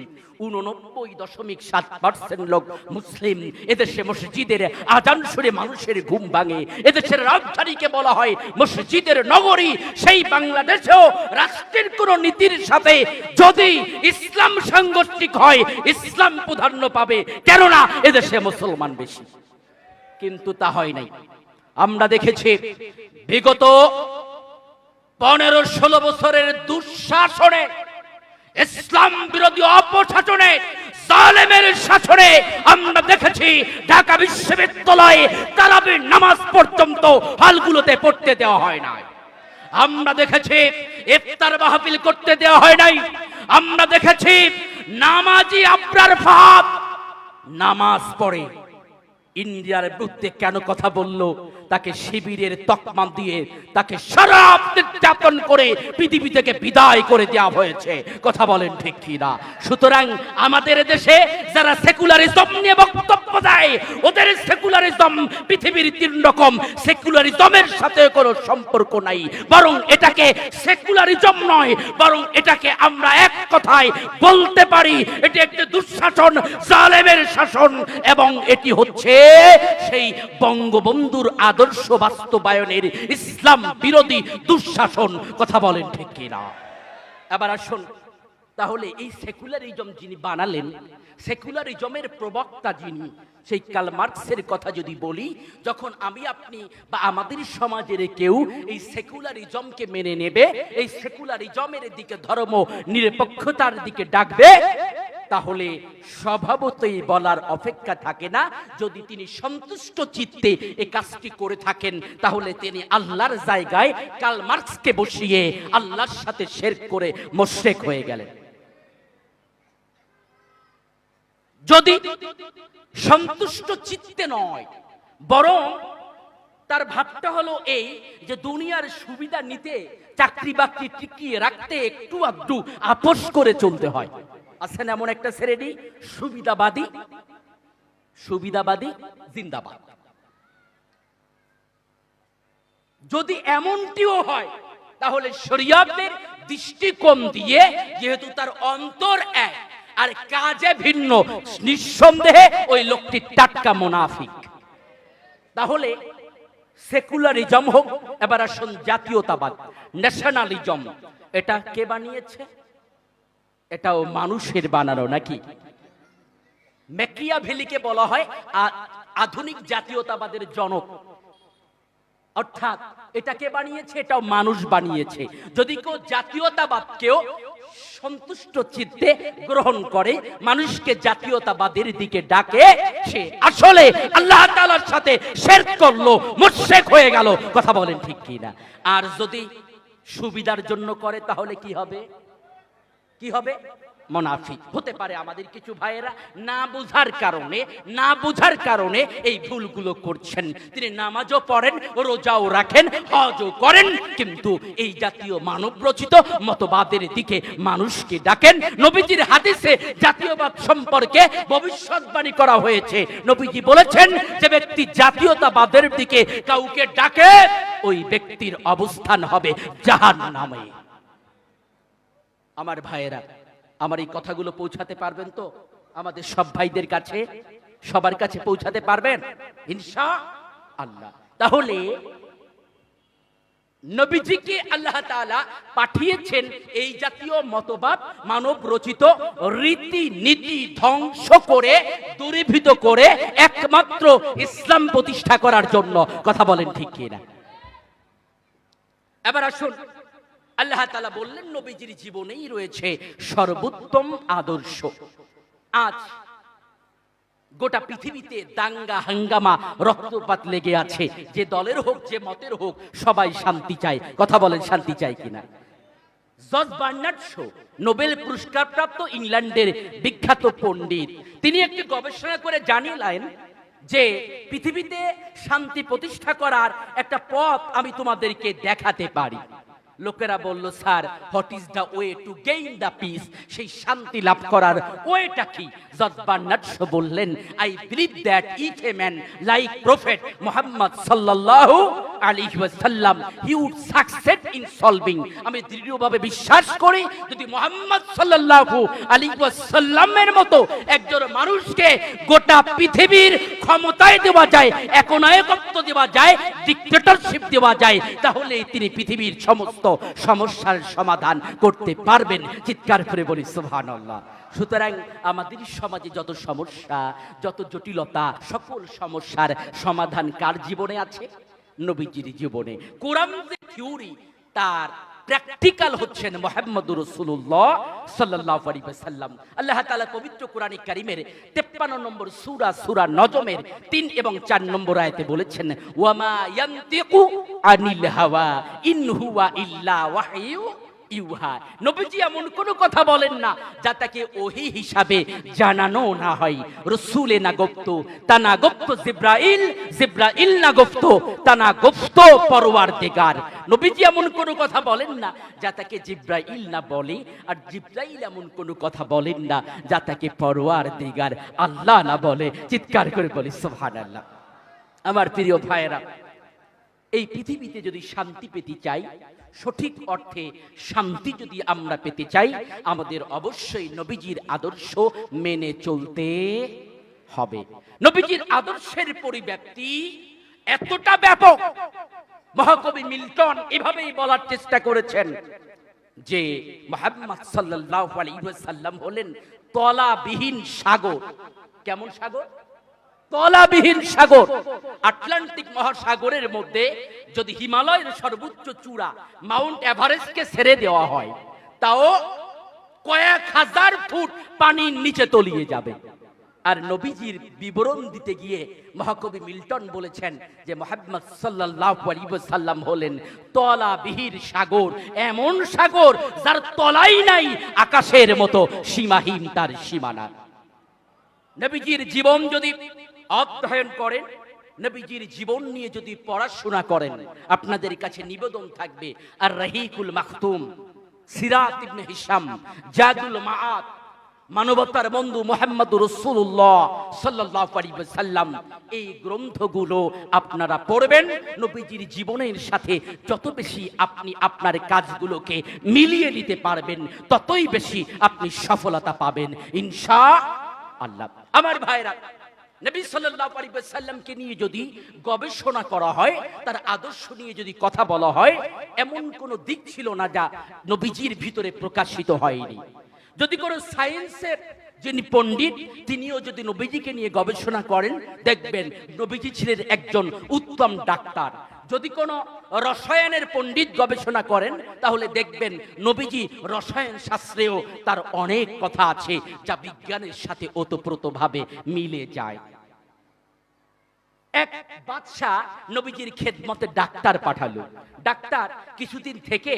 89.7% লোক মুসলিম, এদেশে মসজিদের আজান শুনে মানুষের ঘুম ভাঙে। এদেশের রাজধানীকে বলা হয় মসজিদের নগরী। সেই বাংলাদেশেও রাষ্ট্রের কোন নীতির সাথে যদি ইসলাম সাংঘর্ষিক হয়, ইসলাম প্রাধান্য পাবে, কেননা এদেশে মুসলমান বেশি। কিন্তু তা হয় নাই। আমরা দেখেছি বিগত 15-16 বছরের দুঃশাসনে, ইসলাম বিরোধী অপশাসনে, জালেমের শাসনে আমরা দেখেছি ঢাকা বিশ্ববিদ্যালয়ে তারাবির নামাজ পর্যন্ত হলগুলোতে পড়তে দেওয়া হয় না। আমরা দেখেছি ইফতার মাহফিল করতে দেওয়া হয় নাই। আমরা দেখেছি নামাজি আবরার ফাহাদ নামাজ পড়ে ইন্ডিয়ার বিরুদ্ধে কেন কথা বলল, তাকে শিবিরের তকমা দিয়ে তাকে শরাব নির্যাতন করে পৃথিবী থেকে বিদায় করে দেওয়া হয়েছে। কথা বলেন ঠিক কি না? সুতরাং আমাদের দেশে যারা সেকুলারিজম নিয়ে বক্তব্য দেয়, ওদের সেকুলারিজম পৃথিবীর 3 রকম। সেকুলারিজমের সাথে কোনো সম্পর্ক নাই, বরং এটাকে সেকুলারিজম নয়, বরং এটাকে আমরা এক কথায় বলতে পারি এটি একটি দুঃশাসন, জালেমের শাসন, এবং এটি হচ্ছে সেই বঙ্গবন্ধুর আদর্শ বাস্তবায়নের ইসলাম বিরোধী দুঃশাসন। কথা বলেন ঠিক কিনা? এবার আসুন, তাহলে এই সেকুলারিজম যিনি বানালেন, সেকুলারিজমের প্রবক্তা যিনি, সেই কার্ল মার্কসের কথা যদি বলি, যখন আমি আপনি বা আমাদের সমাজের কেউ এই সেকুলারিজমকে মেনে নেবে, এই সেকুলারিজমের দিকে, ধর্ম নিরপেক্ষতার দিকে ডাকবে, তাহলে স্বভাবতই বলার অপেক্ষা থাকে না। যদি তিনি সন্তুষ্ট চিত্তে এই কাজটি করে থাকেন, তাহলে তিনি আল্লাহর জায়গায় কার্ল মার্কসকে বসিয়ে আল্লাহর সাথে শিরক করে মুশরিক হয়ে গেলেন। যদি সন্তুষ্ট চিত্তে নয়, বরং তার ভাবটা হলো এই যে দুনিয়ার সুবিধা নিতে, চাকরি বাকরি টিকিয়ে রাখতে একটু আধটু আপোষ করে চলতে হয়। আছেন এমন একটা শ্রেণী, সুবিধাবাদী, সুবিধাবাদী জিন্দাবাদ। যদি এমনটিও হয়, তাহলে শরীয়তের দৃষ্টিকোণ দিয়ে, যেহেতু তার অন্তর এক আর কাজে ভিন্ন, নিঃসন্দেহে ওই লোকটি টাটকা মুনাফিক। তাহলে সেকুলারিজম হোক, এবার আসুন জাতীয়তাবাদ, ন্যাশনালিজম, এটা কে বানিয়েছে? এটাও মানুষের বানানো নাকি? ম্যাকিয়াভেলিকে বলা হয় আধুনিক জাতীয়তাবাদের জনক। অর্থাৎ এটাকে বানিয়েছে, এটাও মানুষ বানিয়েছে। যদি কেউ জাতীয়তাবাদকেও সন্তুষ্ট চিত্তে গ্রহণ করে, মানুষকে জাতীয়তাবাদের দিকে ডাকে, সে আসলে আল্লাহ তাআলার সাথে শিরক করলো, মুশরিক হয়ে গেল। কথা বলেন ঠিক কি না? আর যদি সুবিধার জন্য করে, তাহলে কি হবে? কি হবে? মুনাফিক হতে পারে। আমাদের কিছু ভাইয়েরা না বুঝার কারণে এই ভুলগুলো করছেন। তিনি নামাজও পড়েন, রোজাও রাখেন, হজও করেন, কিন্তু এই জাতীয় মানব রচিত মতবাদের দিকে মানুষকে ডাকেন। নবীজির হাদিসে জাতীয়বাদ সম্পর্কে ভবিষ্যৎবাণী করা হয়েছে। নবীজি বলেছেন, যে ব্যক্তি জাতীয়তাবাদের দিকে কাউকে ডাকে, ওই ব্যক্তির অবস্থান হবে জাহান্নামে। আমার ভাইয়েরা, আমার এই কথাগুলো পৌঁছাতে পারবেন তো আমাদের সব ভাইদের কাছে, সবার কাছে পৌঁছাতে পারবেন ইনশাআল্লাহ? তাহলে নবীজিকে আল্লাহ তাআলা পাঠিয়েছেন এই জাতীয় মতবাদ, মানব রচিত রীতি নীতি ধ্বংস করে, দূরীভূত করে একমাত্র ইসলাম প্রতিষ্ঠা করার জন্য। কথা বলেন ঠিক কিনা? এবার আসুন, আল্লাহ তাআলা বললেন নবীজির জীবনেই রয়েছে সর্বোত্তম আদর্শ। আজ গোটা পৃথিবীতে দাঙ্গা হাঙ্গামা, রক্তপাত লেগে আছে। যে দলের হোক, যে মতের হোক, সবাই শান্তি চায়। কথা বলেন শান্তি চায় কিনা? জর্জ বার্নার্ড শো, নোবেল পুরস্কার প্রাপ্ত ইংল্যান্ডের বিখ্যাত পণ্ডিত, তিনি একটি গবেষণা করে জানিলেন যে পৃথিবীতে শান্তি প্রতিষ্ঠা করার একটা পথ আমি তোমাদেরকে দেখাতে পারি। লোকেরা বলল, sir, what is the way to gain the peace? সেই শান্তি লাভ করার ওয়েটা কি? জজবান্নাত বললেন, I believe that if a man like prophet Muhammad সাল্লাল্লাহু আলাইহি ওয়াসাল্লাম he would succeed in solving. আমি দৃঢ়ভাবে বিশ্বাস করি, যদি মুহাম্মদ সাল্লাল্লাহু আলাইহি ওয়াসাল্লামের মতো একজন মানুষকে গোটা পৃথিবীর ক্ষমতায় দেওয়া যায়, একনায়কত্ব দেওয়া যায়, ডিক্টেটরশিপ দেওয়া যায়, তাহলে তিনি পৃথিবীর সমস্ত সমস্যার সমাধান করতে পারবেন। চিৎকার করে বলি সুবহানাল্লাহ। সুতরাং আমাদের সমাজে যত সমস্যা, যত জটিলতা, সকল সমস্যার সমাধান কার জীবনে আছে? নবীজির জীবনে। কোরআন যে থিওরি, তার প্র্যাকটিক্যাল হচ্ছেন মুহাম্মদুর রাসূলুল্লাহ সাল্লাল্লাহু আলাইহি ওয়াসাল্লাম। আল্লাহ তাআলা পবিত্র কোরআনে কারীমের 53 নম্বর সূরা নজমের 3 এবং 4 নম্বর আয়াতে বলেছেন, ওয়া মা ইয়ানতিকু আনিল হাওয়া ইন হুয়া ইল্লা ওয়াহয়ু ইউহা। নবীজি এমন কোনো কথা বলেন না যা তাকে ওহী হিসাবে জানানো না হয়। রাসূলে না গুপ্ত, তা না গুপ্ত জিব্রাইল, জিব্রাইল না গুপ্ত, তা না গুপ্ত পরওয়ারদিগার। নবীজি এমন কোনো কথা বলেন না যা তাকে জিব্রাইল না বলে, আর জিব্রাইল এমন কোনো কথা বলেন না যা তাকে পরওয়ারদিগার আল্লাহ না বলে। চিৎকার করে বলি সুবহানাল্লাহ। আমার প্রিয় ভাইয়েরা, এই পৃথিবীতে যদি শান্তি পেতে চাই, সঠিক অর্থে শান্তি যদি আমরা পেতে চাই, আমাদের অবশ্যই নবীজির আদর্শ মেনে চলতে হবে। নবীজির আদর্শের পরিব্যাপ্তি এতটা ব্যাপক, মহাকবি মিল্টন এভাবেই বলার চেষ্টা করেছেন যে মুহাম্মদ সাল্লাল্লাহু আলাইহি ওয়াসাল্লাম হলেন তলাবিহীন সাগর। কেমন সাগর? তলাবিহীন সাগর। আটলান্টিক মহাসাগরের মধ্যে যদি হিমালয়ের সর্বোচ্চ চূড়া মাউন্ট এভারেস্টকে ছেড়ে দেওয়া হয়, তাও কয়েক হাজার ফুট পানির নিচে তলিয়ে যাবে। আর নবীজির বিবরণ দিতে গিয়ে মহাকবি মিল্টন বলেছেন যে মুহাম্মদ সাল্লাল্লাহু আলাইহি ওয়াসাল্লাম হলেন তলাবিহীন সাগর, এমন সাগর যার তলাই নাই, আকাশের মতো সীমাহীন তার সীমানা। নবীজির জীবন যদি অধ্যয়ন করেন, নবীজির জীবন নিয়ে যদি পড়াশোনা করেন, আপনাদের কাছে নিবেদন থাকবে আর রাহিকুল মাখতুম, সিরাত ইবনে হিশাম, জাদুল মাআদ, মানবতার বন্ধু মুহাম্মদুর রাসূলুল্লাহ সাল্লাল্লাহু আলাইহি ওয়াসাল্লাম, এই গ্রন্থগুলো আপনারা পড়বেন। নবীজির জীবনের সাথে যত বেশি আপনি আপনার কাজগুলোকে মিলিয়ে নিতে পারবেন, ততই বেশি আপনি সফলতা পাবেন ইনশাআল্লাহ। আমার ভাইরা, নবী সাল্লাল্লাহু আলাইহি ওয়াসাল্লামকে নিয়ে যদি গবেষণা করা হয়, তার আদর্শ নিয়ে যদি কথা বলা হয়, এমন কোন দিক ছিল না যা নবীজির ভিতরে প্রকাশিত হয়নি। যদি কোনো সায়েন্সের যিনি পণ্ডিত, তিনিও যদি নবীজিকে নিয়ে গবেষণা করেন, দেখবেন নবীজি ছিলেন একজন উত্তম ডাক্তার। যদি কোনো রসায়নের পণ্ডিত গবেষণা করেন, তাহলে দেখবেন নবীজি রসায়ন শাস্ত্রেও তার অনেক কথা আছে যা বিজ্ঞানের সাথে ওতপ্রোতভাবে মিলে যায়। এক বাদশা নবীজির খেদমতে ডাক্তার পাঠালো। ডাক্তার কিছুদিন থেকে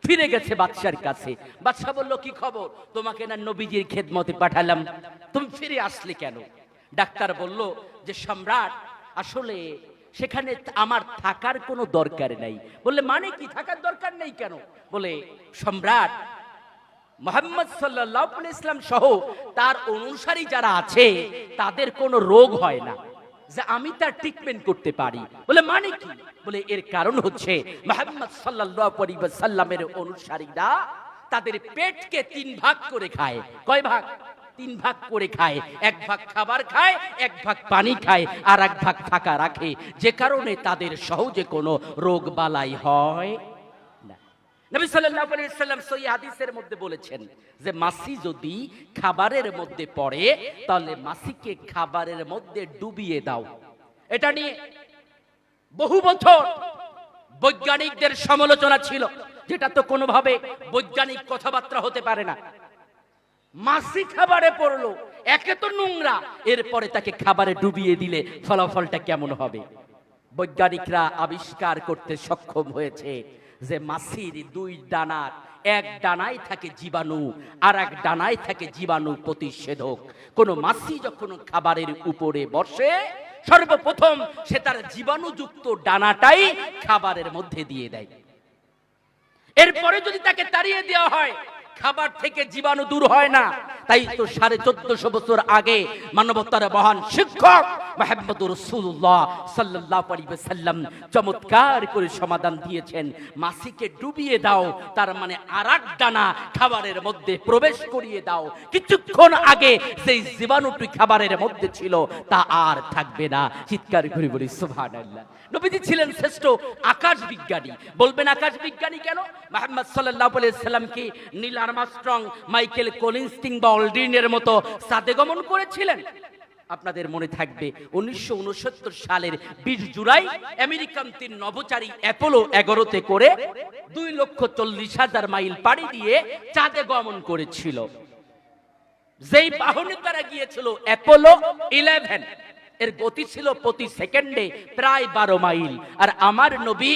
ফিরে গেছে বাদশার কাছে। বাদশা বলল, কি খবর? তোমাকে না নবীজির খেদমতে পাঠালাম, তুমি ফিরে আসলে কেন? ডাক্তার বলল যে সম্রাট, আসলে সেখানে আমার থাকার কোনো দরকার নাই। বললে, মানে কি থাকার দরকার নেই কেন? বলে, সম্রাট, মুহাম্মদ সাল্লাল্লাহু আলাইহি ওয়াসাল্লাম সহ তার অনুসারী যারা আছে তাদের কোনো রোগ হয় না যে আমি তার ট্রিটমেন্ট করতে পারি। বলে, মানে কি? বলে, এর কারণ হচ্ছে মুহাম্মদ সাল্লাল্লাহু আলাইহি ওয়াসাল্লামের অনুসারীরা তাদের পেটকে 3 ভাগ করে খায়। কয় ভাগ? 3 ভাগ করে খায়। 1 ভাগ খাবার খায়, 1 ভাগ পানি খায়, আর 1 ভাগ ফাঁকা রাখে, যে কারণে তাদের সহজে কোনো রোগ বালাই হয় না। নবী সাল্লাল্লাহু আলাইহি ওয়াসাল্লাম সহিহ হাদিসের মধ্যে বলেছেন যে মাছি যদি খাবারের মধ্যে পড়ে, তাহলে মাছিকে খাবারের মধ্যে ডুবিয়ে দাও। এটা নিয়ে বহু বছর বৈজ্ঞানিকদের সমালোচনা ছিল, যেটা তো কোনোভাবে বৈজ্ঞানিক কথাবার্তা হতে পারে না। মাছি খাবারে পড়লো, একে তো নোংরা, এরপরে তাকে খাবারে ডুবিয়ে দিলে ফলাফলটা কেমন হবে? বৈজ্ঞানিকরা আবিষ্কার করতে সক্ষম হয়েছে যে মাছির 2 ডানার, 1 ডানায় থাকে জীবাণু, আর 1 ডানায় থাকে জীবাণু প্রতিষেধক। কোন মাছি যখন খাবারের উপরে বসে, সর্বপ্রথম সে তার জীবাণুযুক্ত ডানাটাই খাবারের মধ্যে দিয়ে দেয়। এরপরে যদি তাকে তাড়িয়ে দেওয়া হয়, খাবার থেকে জীবাণু দূর হয় না। তাই তো 1450 বছর আগে মানবতার মহান শিক্ষক মুহাম্মদুর রাসূলুল্লাহ সাল্লাল্লাহু আলাইহি ওয়াসাল্লাম চমৎকার করে সমাধান দিয়েছেন, মাছিকে ডুবিয়ে দাও, তার মানে আরাক দানা খাবারের মধ্যে প্রবেশ করিয়ে দাও, কিছুক্ষণ আগে সেই জীবাণুটি খাবারের মধ্যে ছিল তা আর থাকবে না। চিৎকার করে বলি সুবহানাল্লাহ। নবীজি ছিলেন শ্রেষ্ঠ আকাশ বিজ্ঞানী। বলবেন আকাশ বিজ্ঞানী কেন? মুহাম্মদ সাল্লাল্লাহু আলাইহি ওয়াসাল্লাম কি নীল আর্মস্ট্রং, মাইকেল কলিন্সটিং বা অলড্রিনের মতো চাঁদে গমন করেছিলেন? আপনাদের মনে থাকবে 1969 সালের 20 জুলাই আমেরিকান 3 নভোচারী অ্যাপোলো 11 করে 2,40,000 মাইল পাড়ি দিয়ে চাঁদে গমন করেছিল। যেই বাহনে তারা গিয়েছিল অ্যাপোলো 11, এর গতি ছিল প্রতি সেকেন্ডে প্রায় 12 মাইল। আর আমার নবী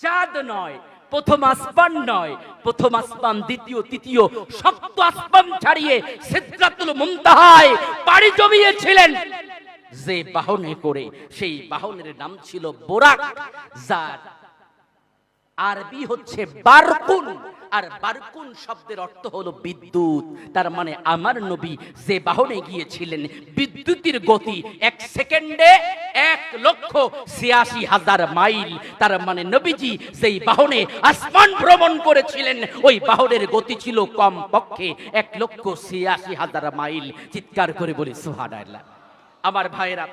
চাঁদ নয়, প্রথম আসমান নয়, প্রথম আসমান, দ্বিতীয়, তৃতীয়, সপ্ত আসমান ছাড়িয়ে সিদরাতুল মুনতাহায় পাড়ি জমিয়েছিলেন যে বাহনে করে। সেই বাহনের নাম ছিল বোরাক, যার আরবি হচ্ছে বারকুন। আর বারকুন শব্দের অর্থ হলো বিদ্যুৎ। তার মানে আমার নবী যে বাহনে গিয়েছিলেন, বিদ্যুতের গতি 1 সেকেন্ডে 1,86,000 মাইল। তার মানে নবীজি যেই বাহনে আসমান ভ্রমণ করেছিলেন, ওই বাহনের গতি ছিল কম পক্ষে 1,86,000 মাইল। চিৎকার করে বলি সুবহানাল্লাহ। আমার ভাইরা,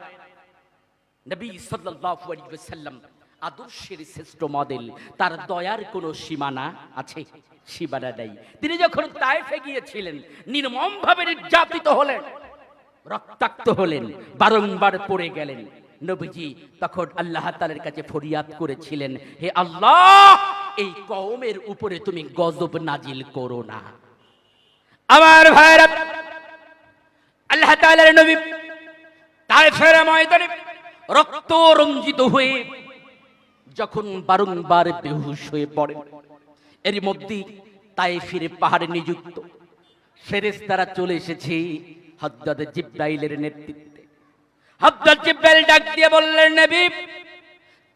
নবী সাল্লাল্লাহু আলাইহি ওয়াসাল্লাম আদর্শের শ্রেষ্ঠ মডেল। তার দয়ার কোনো সীমানা আছে? সীমানা নাই। তিনি যখন তায়েফে গিয়েছিলেন, নির্মমভাবে নির্যাতিত হলেন, রক্তাক্ত হলেন, বারংবার পড়ে গেলেন। নবীজি তখন আল্লাহ তাআলার কাছে ফরিয়াদ করেছিলেন, হে আল্লাহ, এই কওমের উপরে তুমি গজব নাজিল করো না। আমার ভাইরা, আল্লাহ তাআলার নবী তায়েফের ময়দানে রক্ত রঞ্জিত হয়ে যখন বারংবার বেহুশ হয়ে পড়ে, এর মধ্যে তায়েফের পাহাড়ে নিযুক্ত ফেরেশতারা চলে এসেছে হযরত জিবরাইলের নেতৃত্বে। হযরত জিবরাইল ডাক দিয়ে বললেন, নবী,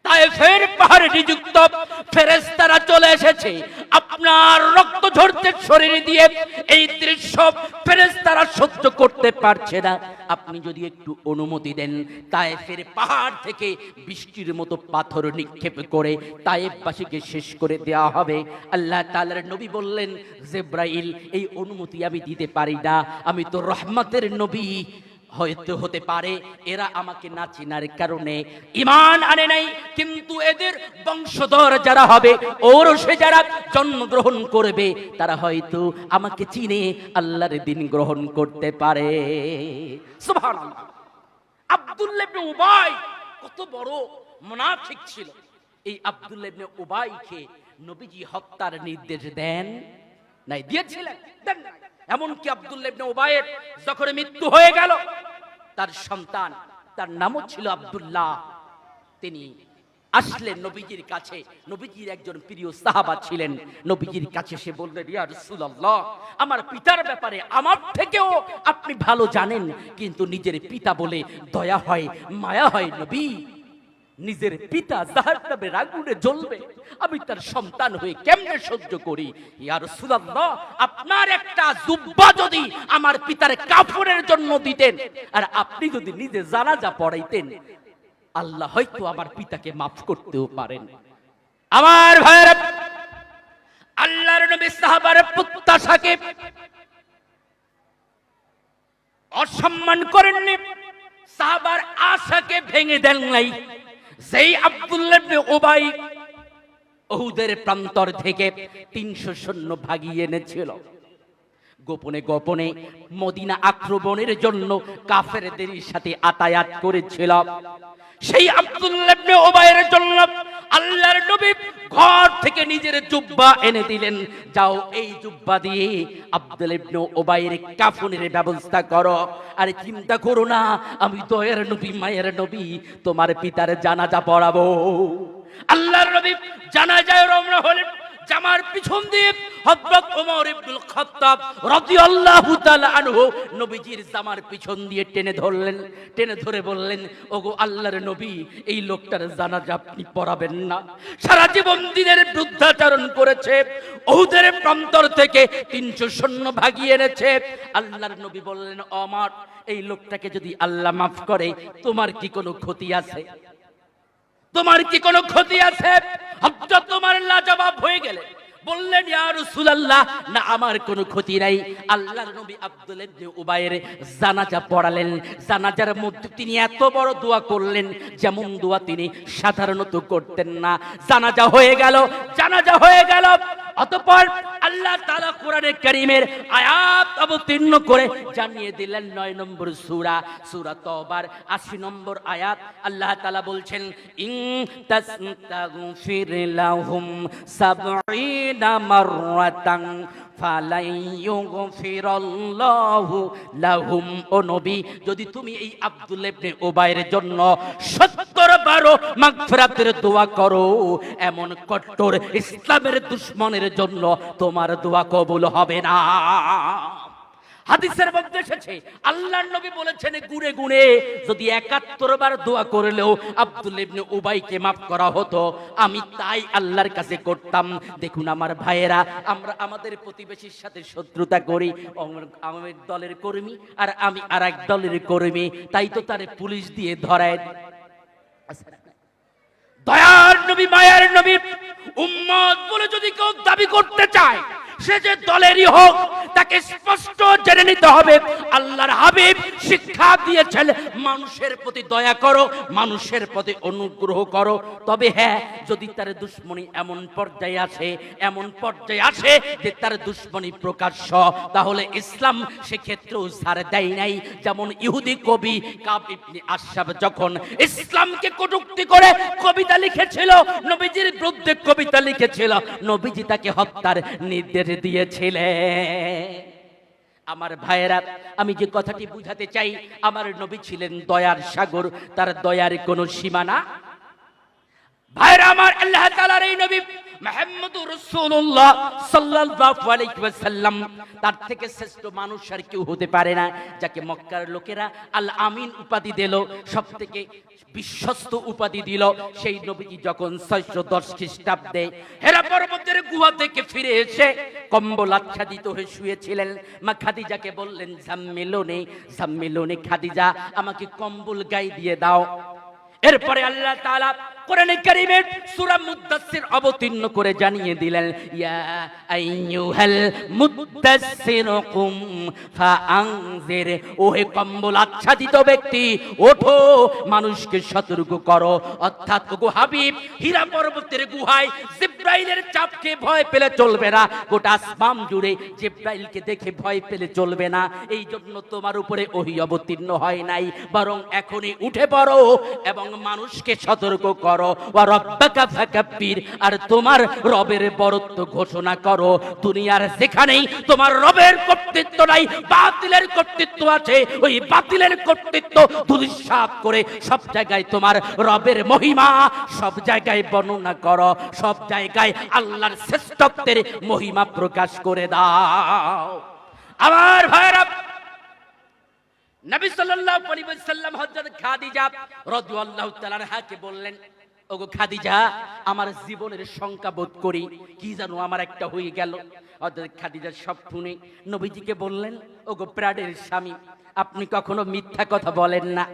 তায়েফের পাহাড়ে নিযুক্ত ফেরেশতারা চলে এসেছে, আপনার রক্ত ঝরছে শরীর দিয়ে। এই দৃশ্য ফেরেশতারা সহ্য করতে পারছে না। আপনি যদি একটু অনুমতি দেন, তায়েফের পাহাড় থেকে বৃষ্টির মতো পাথর নিক্ষেপ করে তায়েফবাসীকে শেষ করে দেওয়া হবে। আল্লাহ তাআলার নবী বললেন, জিবরাইল, এই অনুমতি আমি দিতে পারি না। আমি তো রহমতের নবী। হয়তো হতে পারে এরা আমাকে না চেনার কারণে ঈমান আনে নাই, কিন্তু এদের বংশধর যারা হবে, ওরসে যারা জন্মগ্রহণ করবে, তারা হয়তো আমাকে চিনে আল্লাহর দ্বীন গ্রহণ করতে পারে। সুবহানাল্লাহ। আব্দুল্লাহ ইবনে উবাই কত বড় মুনাফিক ছিল। এই আব্দুল্লাহ ইবনে উবাইকে নবীজি হত্যার নির্দেশ দেন নাই? দিয়েছিলেন? দেন নাই। এমনকি আব্দুল্লাহ ইবনে উবাইয়ের যখন মৃত্যু হয়ে গেল, তার সন্তান, তার নামও ছিল আব্দুল্লাহ, তিনি আসলেন নবীজির কাছে। নবীজির একজন প্রিয় সাহাবা ছিলেন। নবীজির কাছে সে বললেন, ইয়া রাসূলুল্লাহ, আমার পিতার ব্যাপারে আমার থেকেও আপনি ভালো জানেন, কিন্তু নিজের পিতা বলে দয়া হয়, মায়া হয়। নবী, নিজের পিতা জাহান্নামের আগুনে জ্বলবে, আমি তার সন্তান হয়ে কেমনে সহ্য করি? ইয়া রাসূলুল্লাহ, আপনার একটা জুব্বা যদি আমার পিতার কাফনের জন্য দিতেন, আর আপনি যদি নিজে জানাজা পড়াইতেন, আল্লাহ হয়তো আমার পিতাকে মাফ করতেও পারেন। আমার ভাইরা, আল্লাহর নবী সাহাবার প্রত্যাশাকে অসম্মান করেননি, সাহাবার আশাকে ভেঙে দেন নাই। যেই আব্দুল্লাহ ইবনে উবাই উহুদের প্রান্তর থেকে 300 সৈন্য ভাগিয়ে এনেছিল, গোপনে গোপনে মদিনা আক্রমণের জন্য কাফেরদের সাথে আতায়াত করেছিল, সেই আব্দুল্লাহ ইবনে উবাইয়ের জন্য আল্লাহর নবী ঘর থেকে নিজের জুব্বা এনে দিলেন। যাও, এই জুব্বা দিয়ে আব্দুল্লাহ ইবনে উবাইয়ের কাফনের ব্যবস্থা করো। আর চিন্তা করো না, আমি দয়ার নবী, মায়ের নবী, তোমার পিতার জানাজা পড়াবো। আল্লাহর নবী জানাজায় রওনা হলেন। জামার পিছন দিয়ে হযরত ওমর ইবনুল খাত্তাব রাদিয়াল্লাহু তাআলা আনহু নবীজির জামার পিছন দিয়ে টেনে ধরলেন, টেনে ধরে বললেন, ওগো আল্লাহর নবী, এই লোকটার জানাজা আপনি পড়াবেন না। সারা জীবন দিনের বিরুদ্ধাচরণ করেছে, উহুদের প্রান্তর থেকে 300 সৈন্য ভাগিয়ে এনেছে। আল্লাহর নবী বললেন, ওমর, এই লোকটাকে যদি আল্লাহ মাফ করে তোমার কি কোনো ক্ষতি আছে? তোমার কি কোনো ক্ষতি আছে? হযরত ওমর লাজবাব হয়ে গেলেন, বললেন, ইয়া রাসূলুল্লাহ, না আমার কোনো ক্ষতি নাই। আল্লাহর নবী আব্দুল্লাহ ইবনে উবাইয়ের জানাজা পড়ালেন। জানাজার মধ্যে তিনি এত বড় দোয়া করলেন, যেমন দোয়া তিনি সাধারণত করতেন না। জানাজা হয়ে গেল, জানাজা হয়ে গেল। অতঃপর আল্লাহ তাআলা কোরআনে কারীমের আয়াত অবতীর্ণ করে জানিয়ে দিলেন 9 নম্বর সূরা, সূরা তওবার 80 নম্বর আয়াত। আল্লাহ তাআলা বলছেন, ইন তাসতাগফির লাহুম 70 মাররাতান ফালাই ইউগফিরাল্লাহু লাহুম। ও নবী, যদি তুমি এই আব্দুল্লাহ ইবনে উবাইয়ের জন্য 70 বার মাগফিরাতের দোয়া করো, এমন কট্টর ইসলামের দুশমনের জন্য তোমার দোয়া কবুল হবে না। হাদিসের মধ্যে এসেছে, আল্লাহর নবী বলেছেন, গুনে গুনে যদি 71 বার দোয়া করলেও আব্দুল্লাহ ইবনে উবাইকে maaf করা হতো। আমি তাই আল্লাহর কাছে করতাম। দেখুন আমার ভাইয়েরা, আমরা আমাদের প্রতিবেশীর সাথে শত্রুতা করি। আমার দলের কর্মী আর আমি আরেক দলের কর্মী, তাই তো তারে পুলিশ দিয়ে ধরায়। দয়ার নবী, মায়ার নবী, উম্মত বলে যদি কেউ দাবি করতে চায়, সে যে দলেরই হোক, তাকে স্পষ্ট জেনে নিতে হবে আল্লাহর হাবিব শিক্ষা দিয়েছেন, মানুষের প্রতি দয়া করো, মানুষের প্রতি অনুগ্রহ করো। তবে হ্যাঁ, যদি তার দুশমনী এমন পর্যায়ে আসে, এমন পর্যায়ে আসে যে তার দুশমনী প্রকাশ্য, তাহলে ইসলাম সেক্ষেত্রেও ছাড় দেয় নাই। যেমন ইহুদি কবি কাব ইবনে আশরাফ যখন ইসলামকে কটূক্তি করে কবিতা লিখেছিল, নবীজির বিরুদ্ধে কবিতা লিখেছিল, নবীজি তাকে হত্যার নির্দেশ দিয়েছিলেন। আমার ভাইয়েরা, আমি যে কথাটি বুঝাতে চাই, আমার নবী ছিলেন দয়ার সাগর, তার দয়ার কোনো সীমানা। ভাইরা আমার, আল্লাহ তাআলার এই নবী মুহাম্মদুর রাসূলুল্লাহ সাল্লাল্লাহু আলাইহি ওয়াসাল্লাম, তার থেকে শ্রেষ্ঠ মানুষ আর কেউ হতে পারে না, যাকে মক্কার লোকেরা আল আমিন উপাধি দিল, সবথেকে বিশ্বস্ত উপাধি দিল। সেই নবীজি যখন 610 খ্রিস্টাব্দে হেরা পর্বতের গুহা থেকে ফিরে এসে কম্বল আচ্ছাদিত হয়ে শুয়েছিলেন, মা খাদিজাকে বললেন, জাম্মিলুনি জাম্মিলুনি, খাদিজা আমাকে কম্বল গায়ে দিয়ে দাও। এরপরে আল্লাহ তাআলা কোরআনে কারীমের সূরা মুদ্দাসসির অবতীর্ণ করে জানিয়ে দিলেন, ইয়া আইয়ুহাল মুদ্দাসসির কুম ফাআনজির, ওহে কম্বল আচ্ছাদিত ব্যক্তি, ওঠো, মানুষকে সতর্ক করো। অর্থাৎ ওগো হাবিব, হীরা পর্বতের গুহায় জিবরাইলের চাপকে ভয় পেলে চলবে না, গোটা আসমান জুড়ে জিবরাইলকে দেখে ভয় পেলে চলবে না। এই জন্য তোমার উপরে ওহী অবতীর্ণ হয় নাই, বরং এখনই উঠে পড়ো এবং মানুষকে সতর্ক করো। আর তোমার রবের বরত্ব ঘোষণা করো। দুনিয়ার যেখানেই তোমার রবের কর্তৃত্ব নাই, বাতিলের কর্তৃত্ব আছে, ওই বাতিলের কর্তৃত্ব ধূলিসাৎ করে সব জায়গায় তোমার রবের মহিমা, সব জায়গায় বর্ণনা করো, সব জায়গায় আল্লাহর শ্রেষ্ঠত্বের মহিমা প্রকাশ করে দাও। আমার ভাইরা, নবী সাল্লাল্লাহু আলাইহি ওয়াসাল্লাম হযরত খাদিজা রাদিয়াল্লাহু তাআলা আনহাকে বললেন, ওগো খাদিজা, আমার জীবনের শঙ্কা বোধ করি, কি জানো আমার একটা হয়ে গেল। হযরত খাদিজা সব শুনে নবীজিকে বললেন, ওগো প্রাণের স্বামী, আপনি কখনো মিথ্যা কথা বলেন না,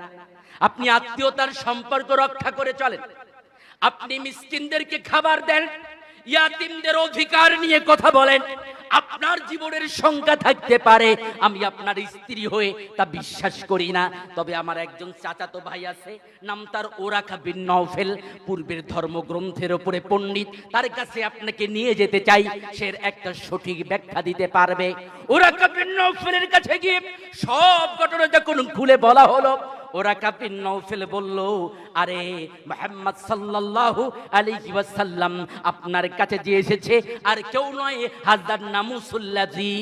আপনি আত্মীয়তার সম্পর্ক রক্ষা করে চলেন, আপনি মিসকিনদেরকে খাবার দেন, ইয়াতিমদের অধিকার নিয়ে কথা বলেন। আপনার জীবনের শঙ্কা থাকতে পারে, আমি আপনার স্ত্রী হয়ে তা বিশ্বাস করি না। তবে আমার একজন চাচাতো ভাই আছে, নাম তার ওরাকা বিন নওফেল, পূর্বের ধর্মগ্রন্থের উপরে পণ্ডিত, তার কাছে আপনাকে নিয়ে যেতে চাই, সে একটা সঠিক ব্যাখ্যা দিতে পারবে। ওরাকা বিন নওফেলের কাছে গিয়ে সব ঘটনা যখন খুলে বলা হলো, ওরাকা বিন নওফেল বলল, আরে মুহাম্মদ সাল্লাল্লাহু আলাইহি ওয়াসাল্লাম আপনার কাছে যে এসেছে আর কেউ নয়, হাযরত নামুসুল্লাযী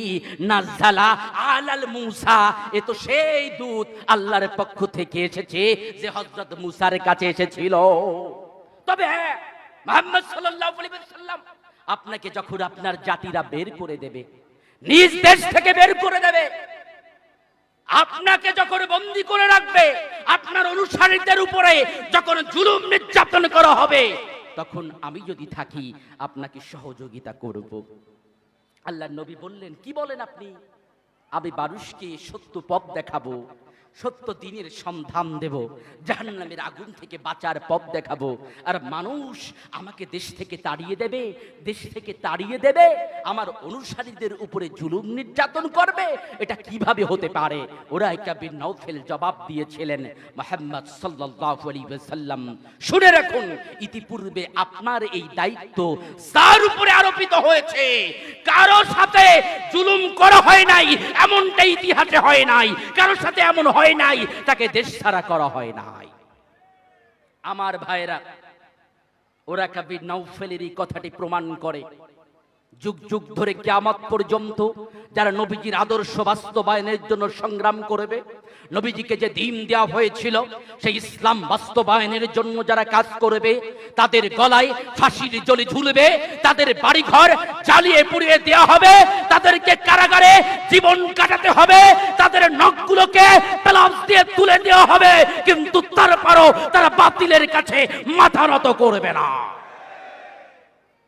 নাযালা আলাল মুসা, এ তো সেই দূত আল্লাহর পক্ষ থেকে এসেছে যে হযরত মুসার কাছে এসেছিল। তবে হ্যাঁ, মুহাম্মদ সাল্লাল্লাহু আলাইহি ওয়াসাল্লাম আপনাকে যখন আপনার জাতিরা বের করে দেবে, নিজ দেশ থেকে বের করে দেবে, আপনাকে যখন বন্দী করে রাখবে, আপনার অনুসারীদের উপরে যখন জুলুম নির্যাতন করা হবে, তখন আমি যদি থাকি আপনাকে সহযোগিতা করব। আল্লাহ নবী বললেন, কি বলেন আপনি? আমি মানুষকে সত্য পথ দেখাবো, সত্য দিনের সন্ধান দেব, জাহান্নামের আগুন থেকে বাঁচার পথ দেখাবো, আর মানুষ আমাকে দেশ থেকে তাড়িয়ে দেবে, দেশ থেকে তাড়িয়ে দেবে, আমার অনুসারীদের উপরে জুলুম নির্যাতন করবে, এটা কিভাবে হতে পারে? উরাইকা বিন নাউফেল জবাব দিয়েছিলেন, মুহাম্মদ সাল্লাল্লাহু আলাইহি ওয়াসাল্লাম, শুনে রাখুন, ইতিপূর্বে আপনার এই দায়িত্ব যার উপরে আরোপিত হয়েছে, কারো সাথে জুলুম করা হয় নাই, এমনটা ইতিহাসে হয় নাই, কারো সাথে এমন হয় নাই তাকে দেশ ছাড়া করা হয় নাই। আমার ভাইরা, উরাইকা বিন নাউফেলের এই কথাটি প্রমাণ করে, যুগ যুগ ধরে কিয়ামত পর্যন্ত যারা নবীজির আদর্শ বাস্তবায়নের জন্য সংগ্রাম করবে, নবীজিকে যে দ্বীন দেওয়া হয়েছিল সেই ইসলাম বাস্তবায়নের জন্য যারা কাজ করবে, তাদের গলায় ফাঁসির জলি ঝুলবে, তাদের বাড়িঘর জ্বালিয়ে পুড়িয়ে দেওয়া হবে, তাদেরকে কারাগারে জীবন কাটাতে হবে, তাদের নখগুলোকে পেলাস দিয়ে তুলে দেওয়া হবে, কিন্তু তারপরও তারা বাতিলের কাছে মাথা নত করবে না।